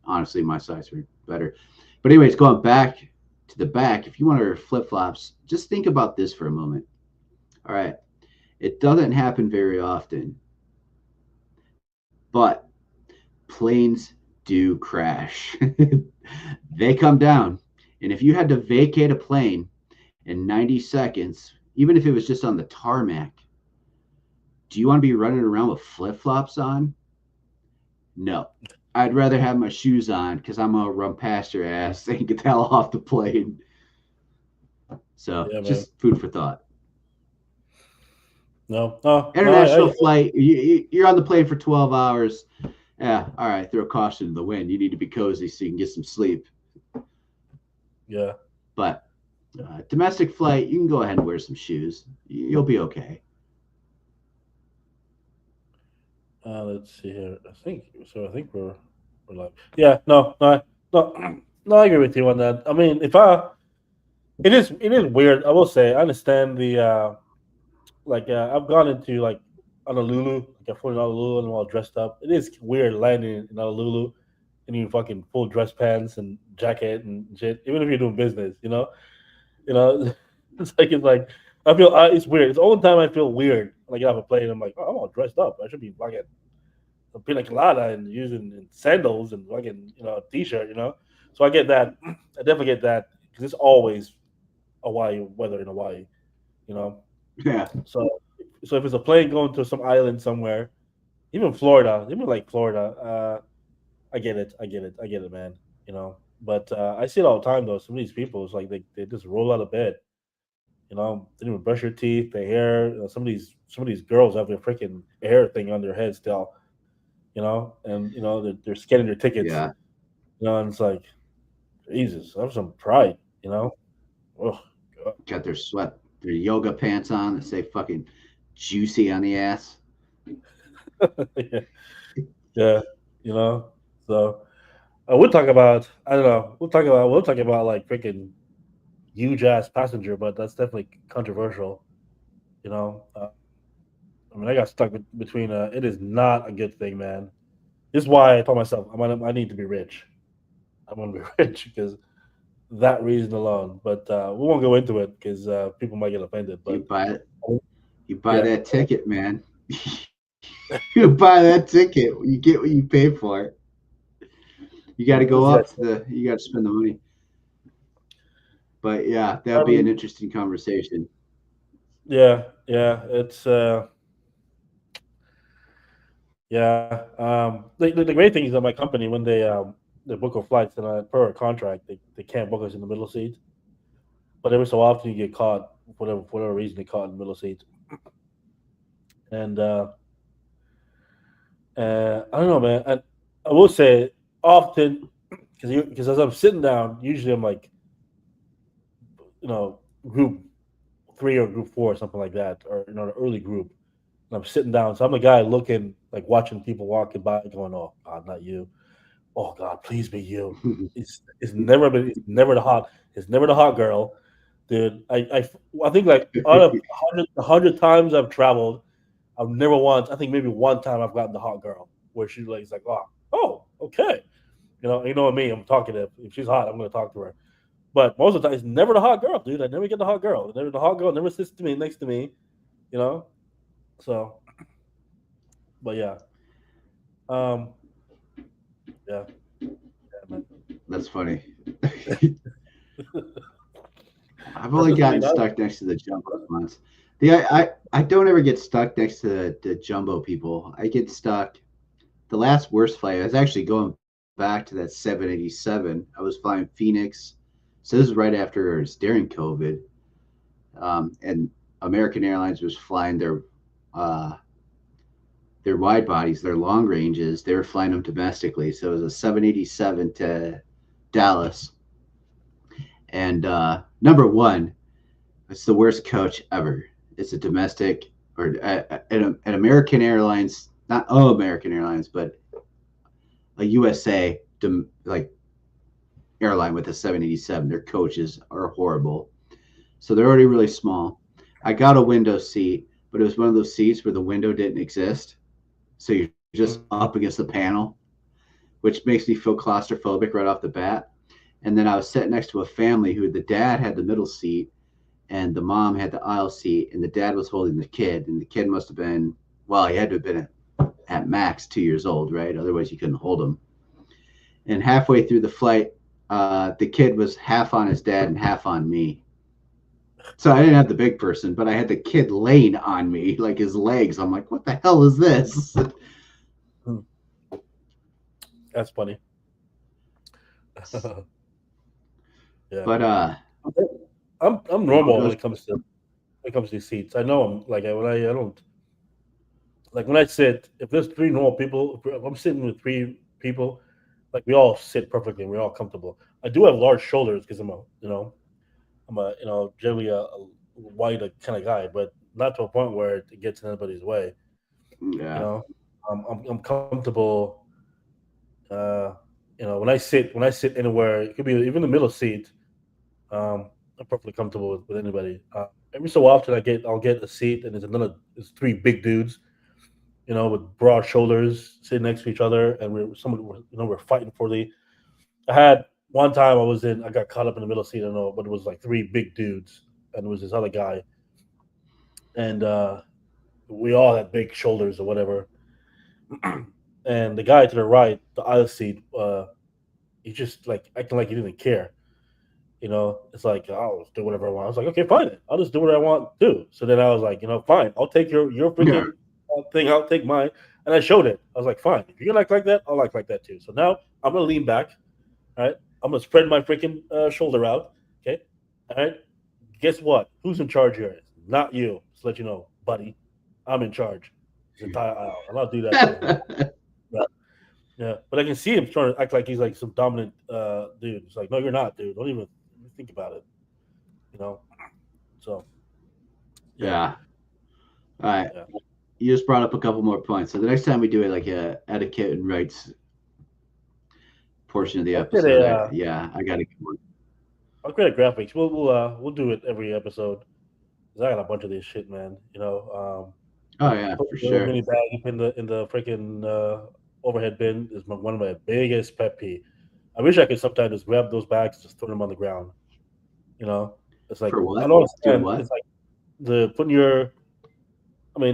honestly, my size were better. But anyways, going back to the back, if you want to wear flip flops, just think about this for a moment. All right, it doesn't happen very often, but planes do crash. They come down. And if you had to vacate a plane in 90 seconds, even if it was just on the tarmac, do you want to be running around with flip flops on? No. I'd rather have my shoes on because I'm going to run past your ass and get the hell off the plane. So just food for thought. No. International flight, you're on the plane for 12 hours. Yeah, all right, throw caution to the wind. You need to be cozy so you can get some sleep. Yeah. But domestic flight, you can go ahead and wear some shoes. You'll be okay. Let's see here. I think we're like, yeah, no, I agree with you on that. I mean, it is weird. I will say, I understand the I've gone into like Honolulu, like I flew in Honolulu and I'm all dressed up. It is weird landing in Honolulu and you fucking full dress pants and jacket and shit. Even if you're doing business, it's like I feel it's weird. It's the only time I feel weird when I get off a plane. I'm like, oh, I'm all dressed up. I should be fucking a pina colada and using sandals and fucking a t-shirt. So I get that. I definitely get that because it's always Hawaii weather in Hawaii. Yeah. So if it's a plane going to some island somewhere, even Florida, I get it, man. But I see it all the time though. Some of these people, it's like they just roll out of bed. They didn't even brush their teeth, their hair. Some of these girls have their freaking hair thing on their head still. And they're scanning their tickets. Yeah. And it's like, Jesus, have some pride. Oh, God. Got their yoga pants on that say fucking juicy on the ass. Yeah. So we'll talk about, I don't know, we'll talk about like freaking huge ass passenger, but that's definitely controversial. I mean, I got stuck between. It is not a good thing, man. This is why I told myself I need to be rich. I'm gonna be rich because that reason alone. But we won't go into it because people might get offended. But you buy that ticket, man. You buy that ticket, you get what you pay for. You got to go up you got to spend the money. But yeah, that'd be an interesting conversation. Yeah, it's yeah. The great thing is that my company, when they book our flights, and per our contract, they can't book us in the middle seat. But every so often you get caught for whatever reason, they caught in the middle seat. And I don't know, man. I will say often because as I'm sitting down, usually I'm like, group 3 or group 4 or something like that, or the early group. And I'm sitting down, so I'm the guy looking, like watching people walking by, going, "Oh God, not you! Oh God, please be you!" It's never the hot girl, dude. I think like out of 100 times I've traveled, I've never once. I think maybe one time I've gotten the hot girl where she's like, it's like, oh, okay, you know what I mean. I'm talkative. If she's hot, I'm gonna talk to her. But most of the time, it's never the hot girl, dude. I never get the hot girl. Never the hot girl never sits to me next to me, you know. So, but yeah, um, yeah, man. That's funny. I've only gotten stuck next to the jumbo ones. I don't ever get stuck next to the jumbo people. I get stuck. The last worst flight, I was actually going back to that 787. I was flying Phoenix. So this is right after, it's during COVID. And American Airlines was flying their wide bodies, their long ranges. They were flying them domestically. So it was a 787 to Dallas. And number one, it's the worst coach ever. It's a domestic or an American Airlines, not American Airlines, but a USA like airline with a 787. Their coaches are horrible. So they're already really small. I got a window seat, but it was one of those seats where the window didn't exist. So you're just up against the panel, which makes me feel claustrophobic right off the bat. And then I was sitting next to a family who the dad had the middle seat and the mom had the aisle seat, and the dad was holding the kid. And the kid must have been, well, he had to have been at max 2 years old, right? Otherwise, you couldn't hold him. And halfway through the flight, the kid was half on his dad and half on me. So I didn't have the big person, but I had the kid laying on me, like his legs. I'm like, what the hell is this? That's funny. Yeah. But I'm normal when it comes to these seats. I know I'm like when I don't like when I sit. If there's 3 normal people, if I'm sitting with 3 people, like we all sit perfectly and we're all comfortable. I do have large shoulders because I'm generally a wide kind of guy, but not to a point where it gets in anybody's way. yeah. You know, I'm comfortable. When I sit anywhere, it could be even the middle seat. I'm perfectly comfortable with anybody. Every so often, I'll get a seat, and there's 3 big dudes, with broad shoulders sitting next to each other, and we're fighting for the. I had one time I got caught up in the middle seat. I don't know, but it was like 3 big dudes, and it was this other guy, and we all had big shoulders or whatever. And the guy to the right, the aisle seat, he just like acting like he didn't care. It's like I'll just do whatever I want. I was like, okay, fine. I'll just do what I want too. So then I was like, fine. I'll take your freaking thing. I'll take mine. And I showed it. I was like, fine. If you're gonna act like that, I'll act like that too. So now I'm gonna lean back. All right. I'm gonna spread my freaking shoulder out. Okay. All right. Guess what? Who's in charge here? Not you. Just let you know, buddy. I'm in charge. The entire aisle. And I'll do that. Yeah, but I can see him trying to act like he's like some dominant dude. It's like, no, you're not, dude. Don't even think about it. So yeah. All right. Yeah. You just brought up a couple more points. So the next time we do it, like a etiquette and rights portion of the episode, I got to get one. I'll create graphics. We'll do it every episode. 'Cause I got a bunch of this shit, man. Oh yeah, for sure. Mini bag in the freaking overhead bin is one of my biggest pet peeve. I wish I could sometimes just grab those bags, just throw them on the ground. It's like For what? I don't understand. Do what? It's like the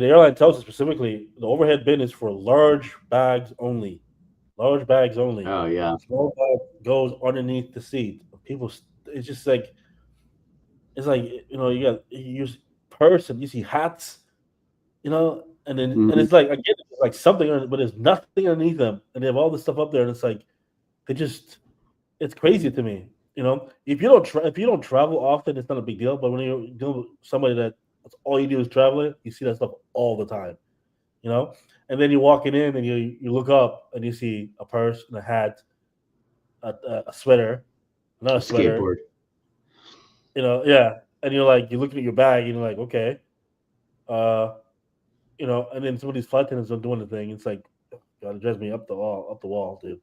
airline tells us specifically the overhead bin is for large bags only. Large bags only. Oh yeah. Small bag goes underneath the seat. People, it's just like It's like you use purse and you see hats, and Mhm. it's like again, it's like something, but there's nothing underneath them, and they have all this stuff up there, and it's like they just it's crazy to me. If you don't travel often, it's not a big deal. But when you're dealing with somebody that's all you do is traveling, you see that stuff all the time. You know, and then you're walking in and you look up and you see a purse and a hat, a sweater, A another sweater. skateboard. Yeah, and you're looking at your bag and you're like, okay, uh, and then some of these flight attendants don't do anything. It's like, gotta dress me up the wall, dude.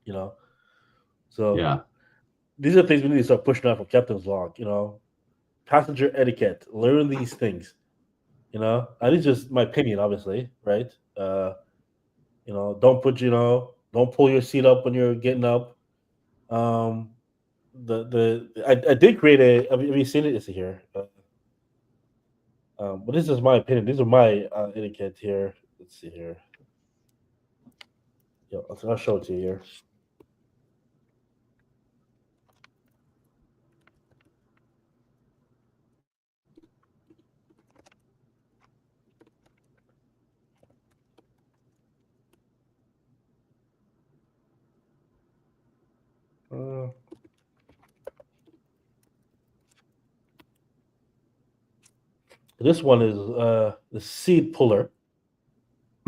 You know, so Yeah. these are things we need to start pushing out from captain's log. Passenger etiquette. Learn these things. And it's just my opinion, obviously, right? Don't pull your seat up when you're getting up. Um, I did create a. Have you seen it? It's here. But this is my opinion. These are my etiquette here. Let's see here. Yeah, I'll show it to you here. Uh, this one is the seat puller.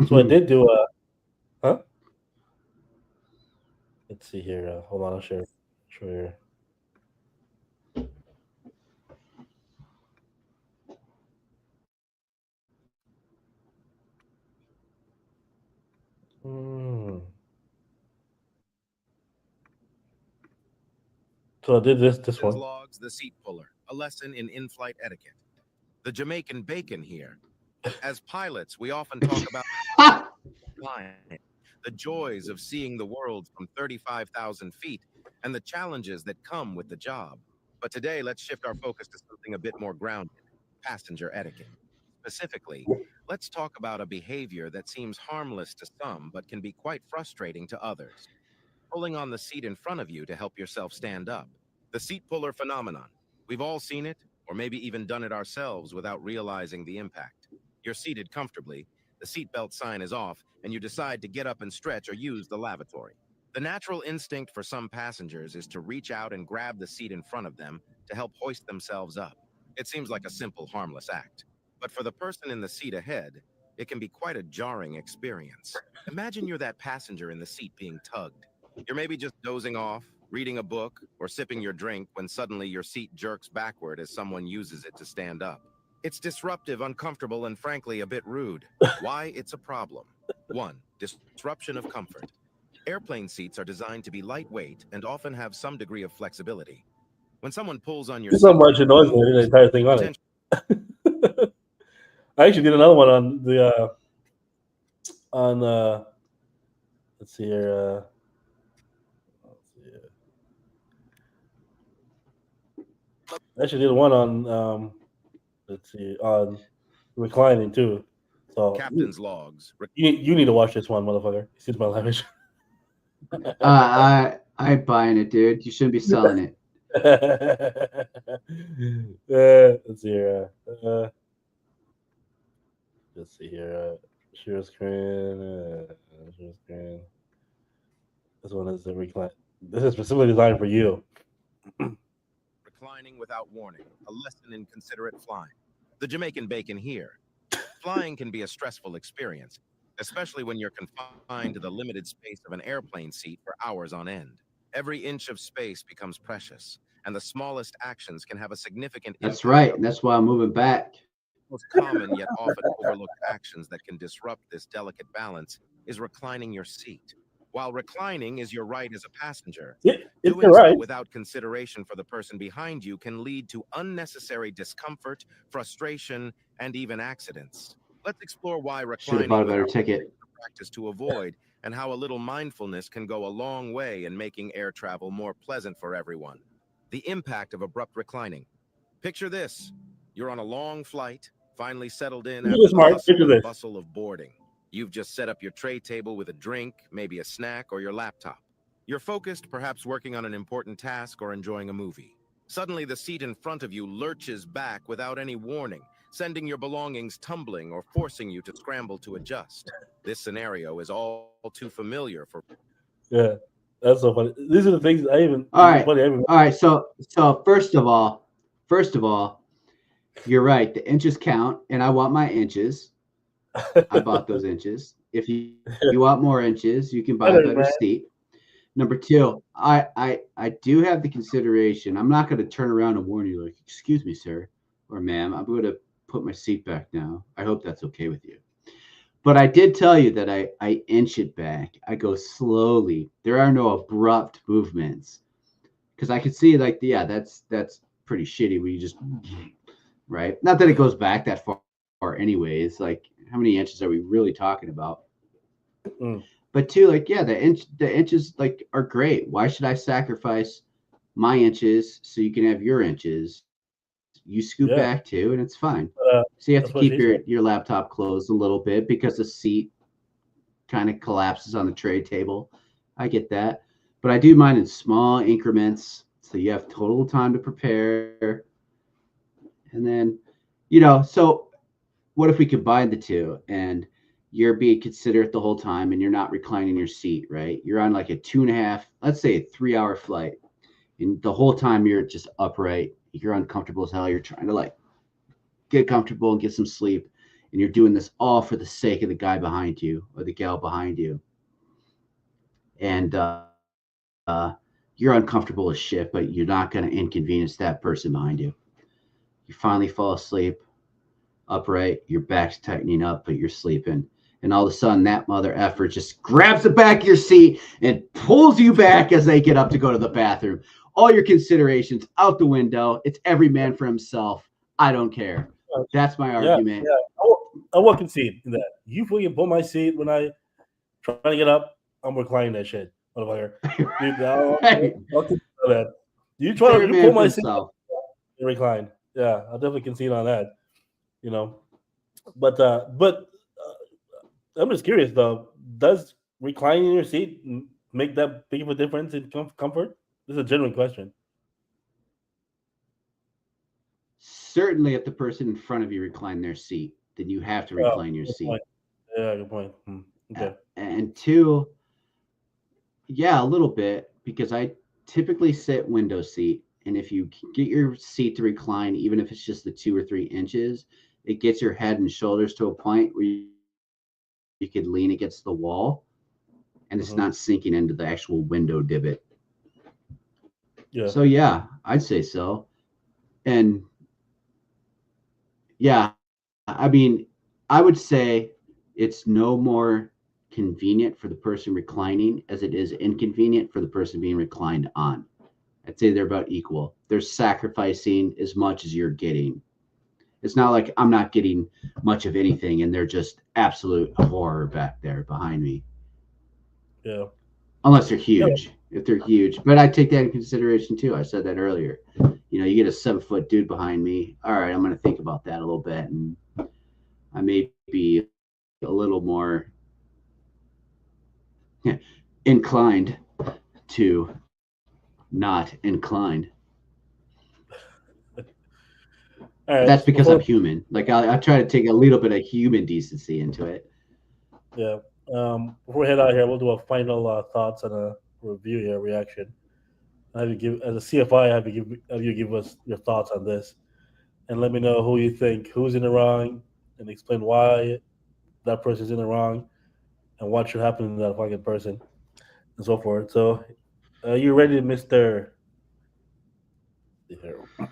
So I did do a. Huh? Let's see here. Hold on, I'll share. Show here. Hmm. So I did this Captain's one. logs, the seat puller, a lesson in in-flight etiquette. The Jamaican bacon here. As pilots, we often talk about flying, the joys of seeing the world from 35,000 feet, and the challenges that come with the job. But today, let's shift our focus to something a bit more grounded: passenger etiquette. Specifically, let's talk about a behavior that seems harmless to some but can be quite frustrating to others: pulling on the seat in front of you to help yourself stand up. The seat puller phenomenon. We've all seen it, or maybe even done it ourselves without realizing the impact. You're seated comfortably, the seatbelt sign is off, and you decide to get up and stretch or use the lavatory. The natural instinct for some passengers is to reach out and grab the seat in front of them to help hoist themselves up. It seems like a simple, harmless act. But for the person in the seat ahead, it can be quite a jarring experience. Imagine you're that passenger in the seat being tugged. You're maybe just dozing off, reading a book, or sipping your drink when suddenly your seat jerks backward as someone uses it to stand up. It's disruptive, uncomfortable, and frankly a bit rude. Why it's a problem? 1. Disruption of comfort. Airplane seats are designed to be lightweight and often have some degree of flexibility. When someone pulls on your There's so seat, much it noise when I did the moves, entire thing on potentially. it. I actually did another one on the on let's see here. Let's see here. I actually did one on let's see on reclining too. So Captain's logs. you need to watch this one, motherfucker. You see my lavish. I ain't buying it, dude. You shouldn't be selling it. Let's see here. Let's see here. Share screen. Share screen. This one is the recline. This is specifically designed for you. Reclining without warning, a lesson in considerate flying. The Jamaican bacon here. Flying can be a stressful experience, especially when you're confined to the limited space of an airplane seat for hours on end. Every inch of space becomes precious, and the smallest actions can have a significant That's impact right. on And that's why I'm moving back. the most common yet often overlooked actions that can disrupt this delicate balance is reclining your seat. While reclining is your right as a passenger, Yeah, it's doing your so right. without consideration for the person behind you can lead to unnecessary discomfort, frustration, and even accidents. Let's explore why Should have bought reclining a better without ticket. practice to avoid, and how a little mindfulness can go a long way in making air travel more pleasant for everyone. The impact of abrupt reclining. Picture this: you're on a long flight, finally settled in Look at after this, the Mark. hustle Picture and this. bustle of boarding. You've just set up your tray table with a drink, maybe a snack, or your laptop. You're focused, perhaps working on an important task or enjoying a movie. Suddenly, the seat in front of you lurches back without any warning, sending your belongings tumbling or forcing you to scramble to adjust. This scenario is all too familiar for... Yeah, that's so funny. These are the things I even. All right. Funny, I even All right. So first of all, you're right. The inches count, and I want my inches. I bought those inches. If you want more inches, you can buy a better seat. Number two, I do have the consideration. I'm not going to turn around and warn you, like, excuse me, sir or ma'am, I'm going to put my seat back now. I hope that's okay with you. But I did tell you that I inch it back. I go slowly. There are no abrupt movements. Because I could see, like, yeah, that's pretty shitty when you just, right? Not that it goes back that far anyways. Like, how many inches are we really talking about? But two, like, yeah, the inches, like, are great. Why should I sacrifice my inches so you can have your inches? You scoot back too, and it's fine. So you have to keep your laptop closed a little bit because the seat kind of collapses on the tray table. I get that. But I do mine in small increments, so you have total time to prepare. And then, so what if we combine the two and you're being considerate the whole time and you're not reclining your seat, right? You're on like a 2.5, let's say a 3-hour flight. And the whole time you're just upright. You're uncomfortable as hell. You're trying to, like, get comfortable and get some sleep. And you're doing this all for the sake of the guy behind you or the gal behind you. And you're uncomfortable as shit, but you're not going to inconvenience that person behind you. You finally fall asleep, upright, your back's tightening up, but you're sleeping. And all of a sudden, that mother effer just grabs the back of your seat and pulls you back as they get up to go to the bathroom. All your considerations out the window. It's every man for himself. I don't care. That's my argument. Yeah. I will concede that. You fucking pull my seat when I try to get up, I'm reclining that shit, motherfucker. Dude, I'll concede that. You pull my seat and recline. Yeah, I'll definitely concede on that. But I'm just curious though. Does reclining your seat make that big of a difference in comfort? This is a genuine question. Certainly, if the person in front of you recline their seat, then you have to recline your seat. Point. Yeah, good point. Okay. And two, yeah, a little bit, because I typically sit window seat, and if you get your seat to recline, even if it's just the 2 or 3 inches, it gets your head and shoulders to a point where you could lean against the wall, and it's not sinking into the actual window divot. Yeah. So yeah, I'd say so. And yeah, I mean, I would say it's no more convenient for the person reclining as it is inconvenient for the person being reclined on. I'd say they're about equal. They're sacrificing as much as you're getting. It's not like I'm not getting much of anything and they're just absolute horror back there behind me. Yeah. Unless they're huge. If they're huge. But I take that into consideration too. I said that earlier. You get a 7-foot dude behind me. All right, I'm going to think about that a little bit. And I may be a little more inclined to not inclined. Right, that's because I'm human. Like I try to take a little bit of human decency into it. Yeah. Before we head out here, we'll do a final thoughts and a review here, reaction. I have you give, as a CFI, I have you give us your thoughts on this, and let me know who you think who's in the wrong, and explain why that person's in the wrong, and what should happen to that fucking person, and so forth. So, are you ready, Mister? All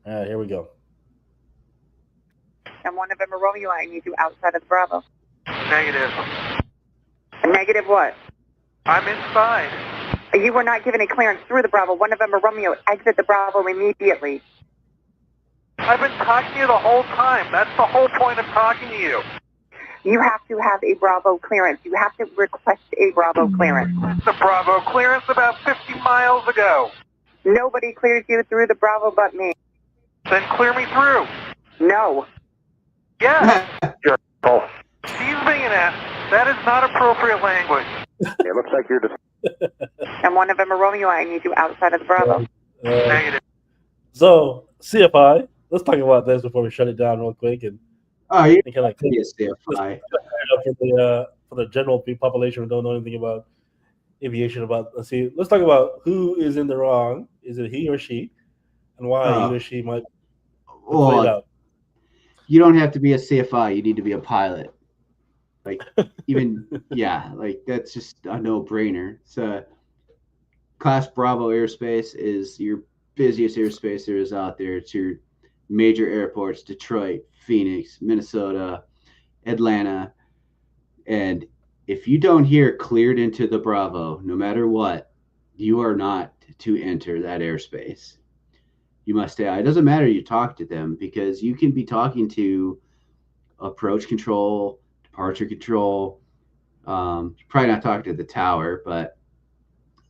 right, here we go. And 1 November Romeo, I need you outside of the Bravo. Negative. Negative what? I'm inside. You were not given a clearance through the Bravo. 1 November Romeo, exit the Bravo immediately. I've been talking to you the whole time. That's the whole point of talking to you. You have to have a Bravo clearance. You have to request a Bravo clearance. The Bravo clearance about 50 miles ago. Nobody clears you through the Bravo but me. Then clear me through. No. Yes. She's being an ass. That is not appropriate language. It looks like you're just... And 1 November Romeo, I need you outside of the Bravo. Negative. So CFI, let's talk about this before we shut it down real quick and You kind of like can be a CFI. for the general population who don't know anything about aviation. Let's talk about who is in the wrong. Is it he or she, and why he or she might play it out? You don't have to be a CFI. You need to be a pilot. Like like that's just a no-brainer. So Class Bravo airspace is your busiest airspace there is out there. It's your major airports: Detroit, Phoenix, Minnesota, Atlanta. And if you don't hear cleared into the Bravo, no matter what, you are not to enter that airspace. You must stay out. It doesn't matter you talk to them, because you can be talking to approach control, departure control. You're probably not talking to the tower, but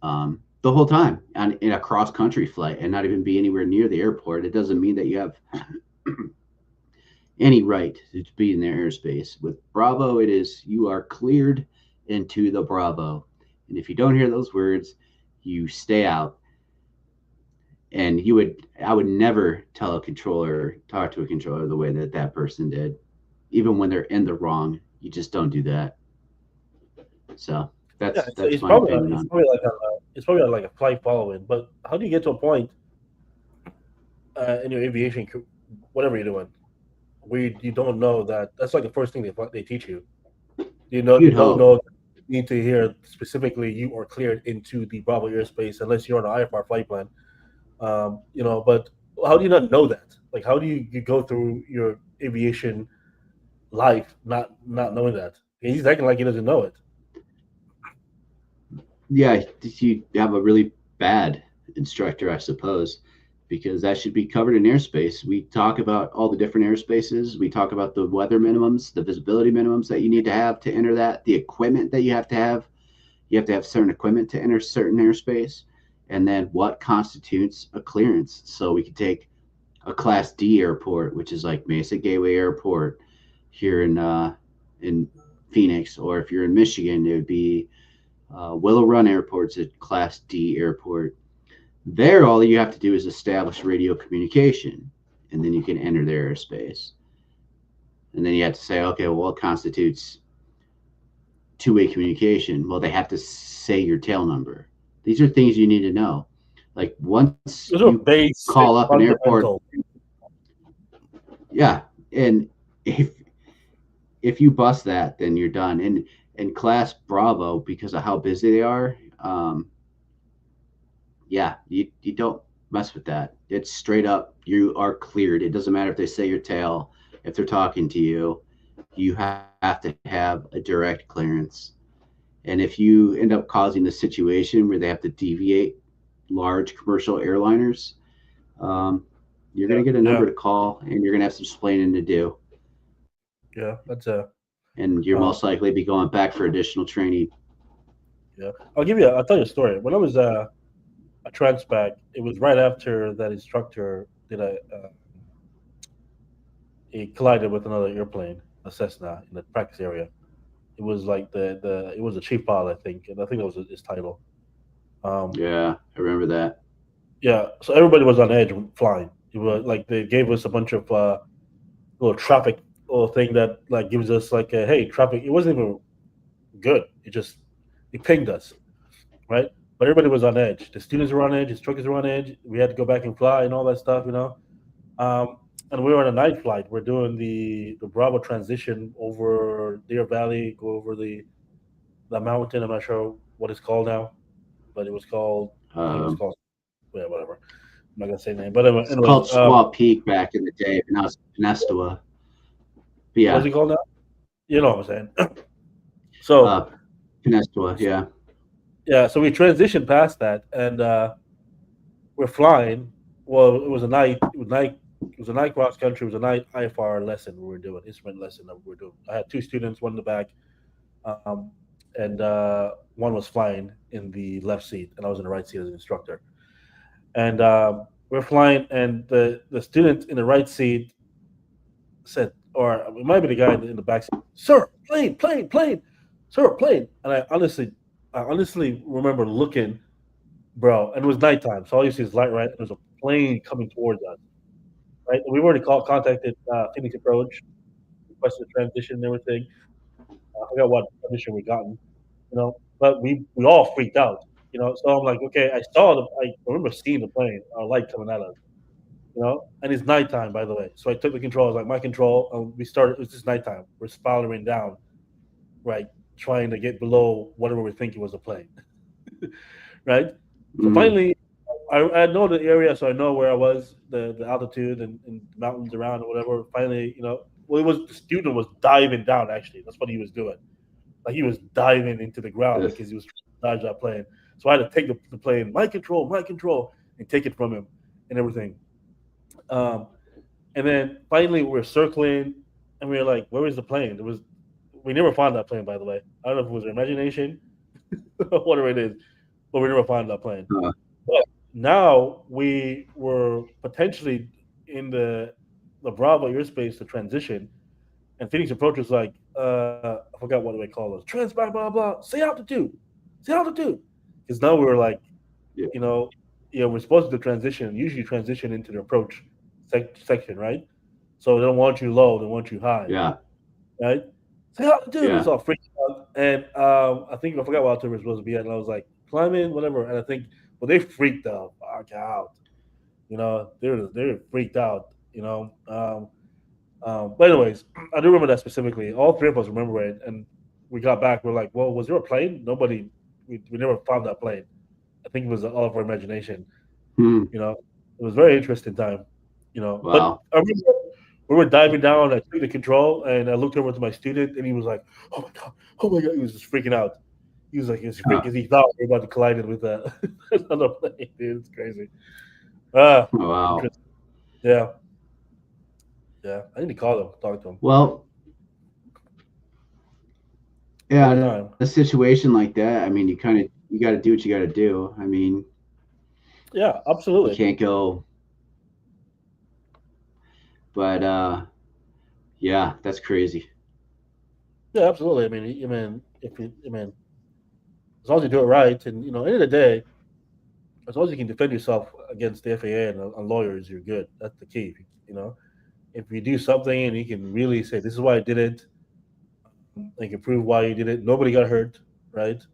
the whole time in a cross-country flight and not even be anywhere near the airport, it doesn't mean that you have any right to be in their airspace. With Bravo, it is you are cleared into the Bravo. And if you don't hear those words, you stay out. And I would never tell talk to a controller the way that person did. Even when they're in the wrong, you just don't do that. So that's my opinion on it. It's probably like a flight following. But how do you get to a point in your aviation, whatever you're doing, where you don't know that? That's like the first thing they teach you. You don't know. You need to hear specifically you are cleared into the Bravo airspace unless you're on an IFR flight plan. But how do you not know that? Like, how do you go through your aviation life not knowing that? He's acting like he doesn't know it. Yeah, you have a really bad instructor, I suppose, because that should be covered in airspace. We talk about all the different airspaces. We talk about the weather minimums, the visibility minimums that you need to have to enter that, the equipment that you have to have. You have to have certain equipment to enter certain airspace, and then what constitutes a clearance. So we could take a Class D airport, which is like Mesa Gateway Airport here in Phoenix, or if you're in Michigan, it would be Willow Run Airport's a Class D airport. There, all you have to do is establish radio communication, and then you can enter their airspace. And then you have to say, okay, well, what constitutes two-way communication? Well, they have to say your tail number. These are things you need to know. Like once you call up an airport, yeah, and if you bust that, then you're done. And Class Bravo, because of how busy they are, you don't mess with that. It's straight up, you are cleared. It doesn't matter if they say your tail. If they're talking to you, you have to have a direct clearance. And if you end up causing the situation where they have to deviate large commercial airliners, you're going to get a number to call, and you're going to have some explaining to do. Yeah, that's and you're most likely be going back for additional training. Yeah, I'll tell you a story. When I was a transpac, it was right after that instructor he collided with another airplane, a Cessna, in the practice area. It was like it was a chief pilot, I think, and I think that was his title. Yeah, I remember that. Yeah, so everybody was on edge flying. It was like they gave us a bunch of little traffic thing that like gives us like a, hey, traffic. It wasn't even good. It pinged us, right? But everybody was on edge. The students were on edge. The instructors were on edge. We had to go back and fly and all that stuff, and we were on a night flight. We're doing the Bravo transition over Deer Valley, go over the mountain. I'm not sure what it's called now, but it was called. Yeah, whatever. I'm not gonna say the name, but it's called Squaw Peak back in the day. Now it's Penistoa. Yeah. What's it called now? You know what I'm saying. So Penistoa, yeah. Yeah, so we transitioned past that, and we're flying. Well, it was a night. It was a night cross country. It was a night IFR lesson we were doing, instrument lesson that we were doing. I had two students, one in the back, and one was flying in the left seat, and I was in the right seat as an instructor. And we're flying, and the student in the right seat said, or it might be the guy in the back seat, "Sir, plane, sir, plane." And I honestly I honestly remember looking, bro, and it was nighttime, so all you see is light, right? There's a plane coming towards us, right? And we've already contacted Phoenix Approach, requested transition and everything. I forgot what permission we gotten, but we all freaked out, So I'm like, okay, I remember seeing the plane, light coming at us, and it's nighttime, by the way. So I took the control. I was like, my control. We started. It was just nighttime. We're spiraling down, right, trying to get below whatever we think it was a plane, right. So finally, I know the area, so I know where I was, the altitude and mountains around or whatever. Finally, well, it was the student was diving down. Actually, that's what he was doing. Like he was diving into the ground because he was trying to dodge that plane. So I had to take the plane, my control, and take it from him and everything. And then finally we're circling, and we were like, "Where is the plane?" We never found that plane, by the way. I don't know if it was our imagination, whatever it is, but we never found that plane. But now we were potentially in the Bravo airspace to transition, and Phoenix Approach was like, I forgot what do we call those? Blah blah blah. Say altitude, because now we were like, we're supposed to transition. Usually transition into the approach section, right? So they don't want you low, they want you high. Yeah. Right? Say altitude. It's all freaking out. And I think I forgot what altitude we're supposed to be at. And I was like, climbing, whatever. And I think, well, they freaked the fuck out. They're freaked out, but anyways, I do remember that specifically. All three of us remember it. And we got back. We're like, well, was there a plane? Nobody, we never found that plane. I think it was all of our imagination. It was a very interesting time. Wow. But I remember we were diving down. I took the control and I looked over to my student, and he was like, "Oh my god!" He was just freaking out. He was like, "He's freaking." Because he thought we were about to collide with another plane. Dude, it's crazy. Wow. Yeah. I need to call him, talk to him. Well, yeah, a situation like that. I mean, you got to do what you got to do. I mean, yeah, absolutely. You can't go. But yeah, that's crazy. Yeah, absolutely. I mean, as long as you do it right, and end of the day, as long as you can defend yourself against the FAA and lawyers, you're good. That's the key. If you do something and you can really say, "This is why I did it," and can prove why you did it, nobody got hurt, right?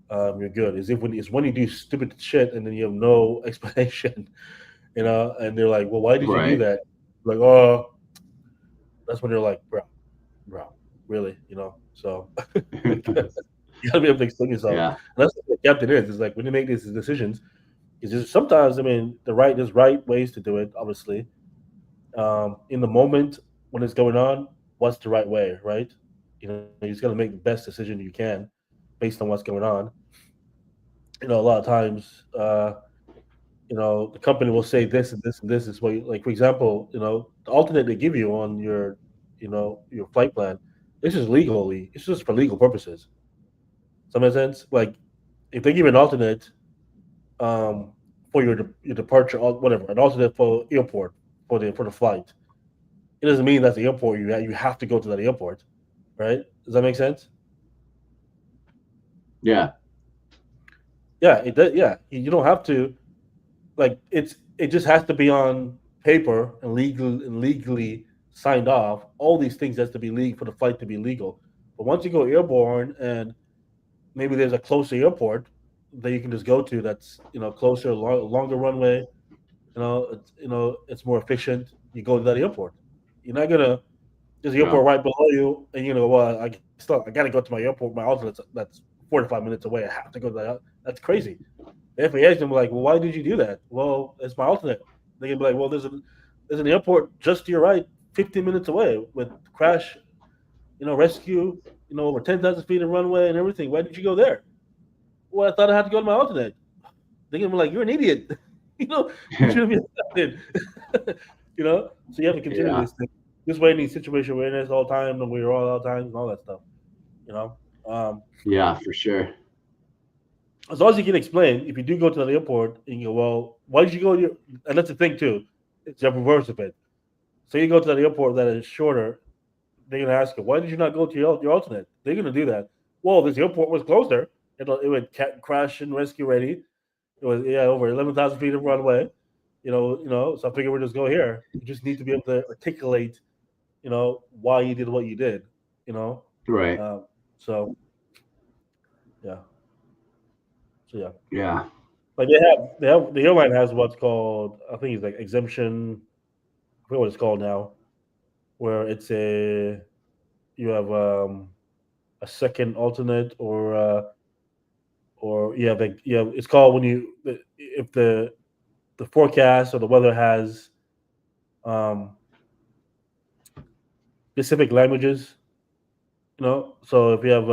You're good. It's when you do stupid shit and then you have no explanation, and they're like, "Well, why did you do that?" Like, oh, that's when they're like, bro, really, So you gotta be able to explain yourself. Yeah. And that's what the captain is. It's like when you make these decisions, it's just sometimes, there's right ways to do it. Obviously, in the moment when it's going on, what's the right way, right? You just got to make the best decision you can based on what's going on. A lot of times, the company will say this and this and this is what, like, for example, the alternate they give you on your, your flight plan, it's just for legal purposes. Does that make sense? Like, if they give you an alternate, for your departure, or whatever, an alternate for airport for the flight, it doesn't mean that's the airport you have to go to that airport, right? Does that make sense? Yeah. Yeah, it does. Yeah, you don't have to. Like, it just has to be on paper and legally signed off. All these things has to be legal for the flight to be legal. But once you go airborne and maybe there's a closer airport that you can just go to that's closer, longer runway, it's more efficient. You go to that airport. You're not gonna there's an airport right below you, and well, I gotta go to my airport. My alternate that's 45 minutes away. I have to go to that. That's crazy. The FAA is gonna be like, well, why did you do that? Well, it's my alternate. They can be like, well, there's an airport just to your right, 15 minutes away with crash, rescue, over 10,000 feet of runway and everything. Why did you go there? Well, I thought I had to go to my alternate. They're gonna be like, you're an idiot. You shouldn't be accepted. So you have to consider this thing. This way, need situation awareness all the time, and we're all the time, and all that stuff. Yeah, for sure. As long as you can explain, if you do go to the airport and you go, well, why did you go here? And that's the thing too. It's the reverse of it. So you go to the airport that is shorter, they're gonna ask you, why did you not go to your alternate? They're gonna do that. Well, this airport was closer. it would crash and rescue ready. It was over 11,000 feet of runway. So I figured we'll just go here. You just need to be able to articulate, why you did what you did. Right. So yeah. Yeah. Like the airline has what's called, I think it's like exemption. I forget what it's called now, where it's you have a second alternate or you have it's called when if the forecast or the weather has specific languages, so if you have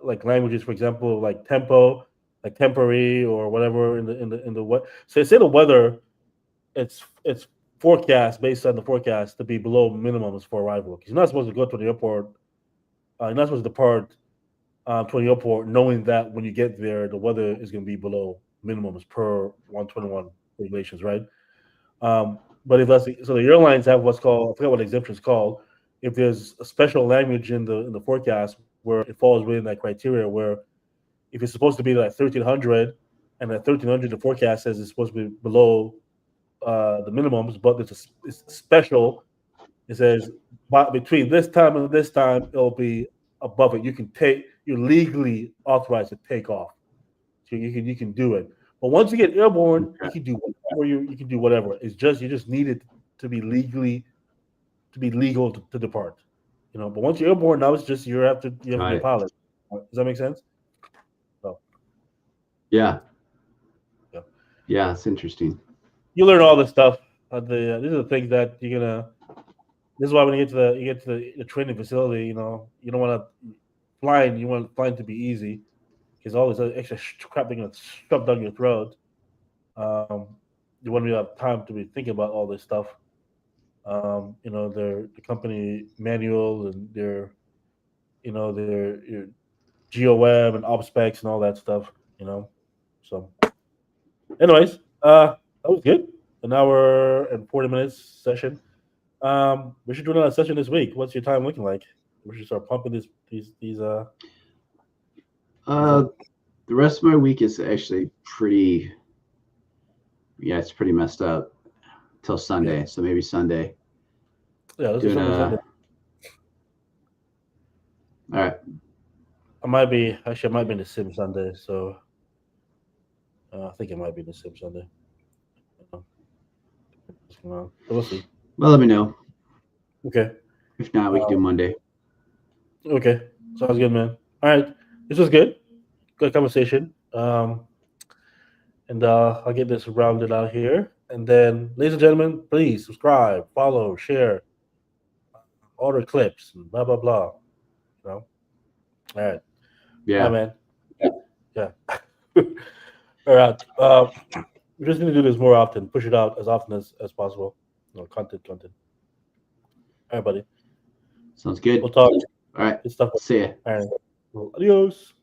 like languages, for example, like tempo, like temporary or whatever in the what, so say the weather, it's forecast based on the forecast to be below minimums for arrival, because you're not supposed to go to the airport, you're not supposed to depart to the airport knowing that when you get there the weather is going to be below minimums per 121 regulations, right? But if so the airlines have what's called, I forget what exemption is called, if there's a special language in the forecast where it falls within that criteria, where if it's supposed to be like 1300 and at 1300 the forecast says it's supposed to be below the minimums, but it's special. It says between this time and this time it'll be above it. You're legally authorized to take off, so you can do it. But once you get airborne, you can do whatever you can do whatever. It's just you just need it to be legal to depart. But once you're airborne, now it's just you have to be a pilot. Does that make sense? So. Yeah. Yeah, it's interesting. You learn all this stuff. These are the things that you're gonna. This is why when you get to the training facility, you don't want to flying. You want flying to be easy, because all this extra crap they're gonna shove down your throat. You want to have time to be thinking about all this stuff. Their the company manual and their your GOM and op specs and all that stuff. So, anyways, that was good. An hour and 40 minutes session. We should do another session this week. What's your time looking like? We should start pumping these. The rest of my week is actually pretty. Yeah, it's pretty messed up till Sunday. Yeah. So maybe Sunday. Yeah, let's do something Sunday. All right. I might be in the sim Sunday, so I think it might be in the sim Sunday. We'll see. Well, let me know. Okay. If not, we can do Monday. Okay. Sounds good, man. All right. This was good. Good conversation. And I'll get this rounded out here. And then, ladies and gentlemen, please subscribe, follow, share, order clips, and blah, blah, blah. All right. Yeah. All right, man. Yeah. All right. We're just going to do this more often, push it out as often as possible. Content. All right, buddy. Sounds good. We'll talk. All right. Good stuff. See ya. All right. Well, adios.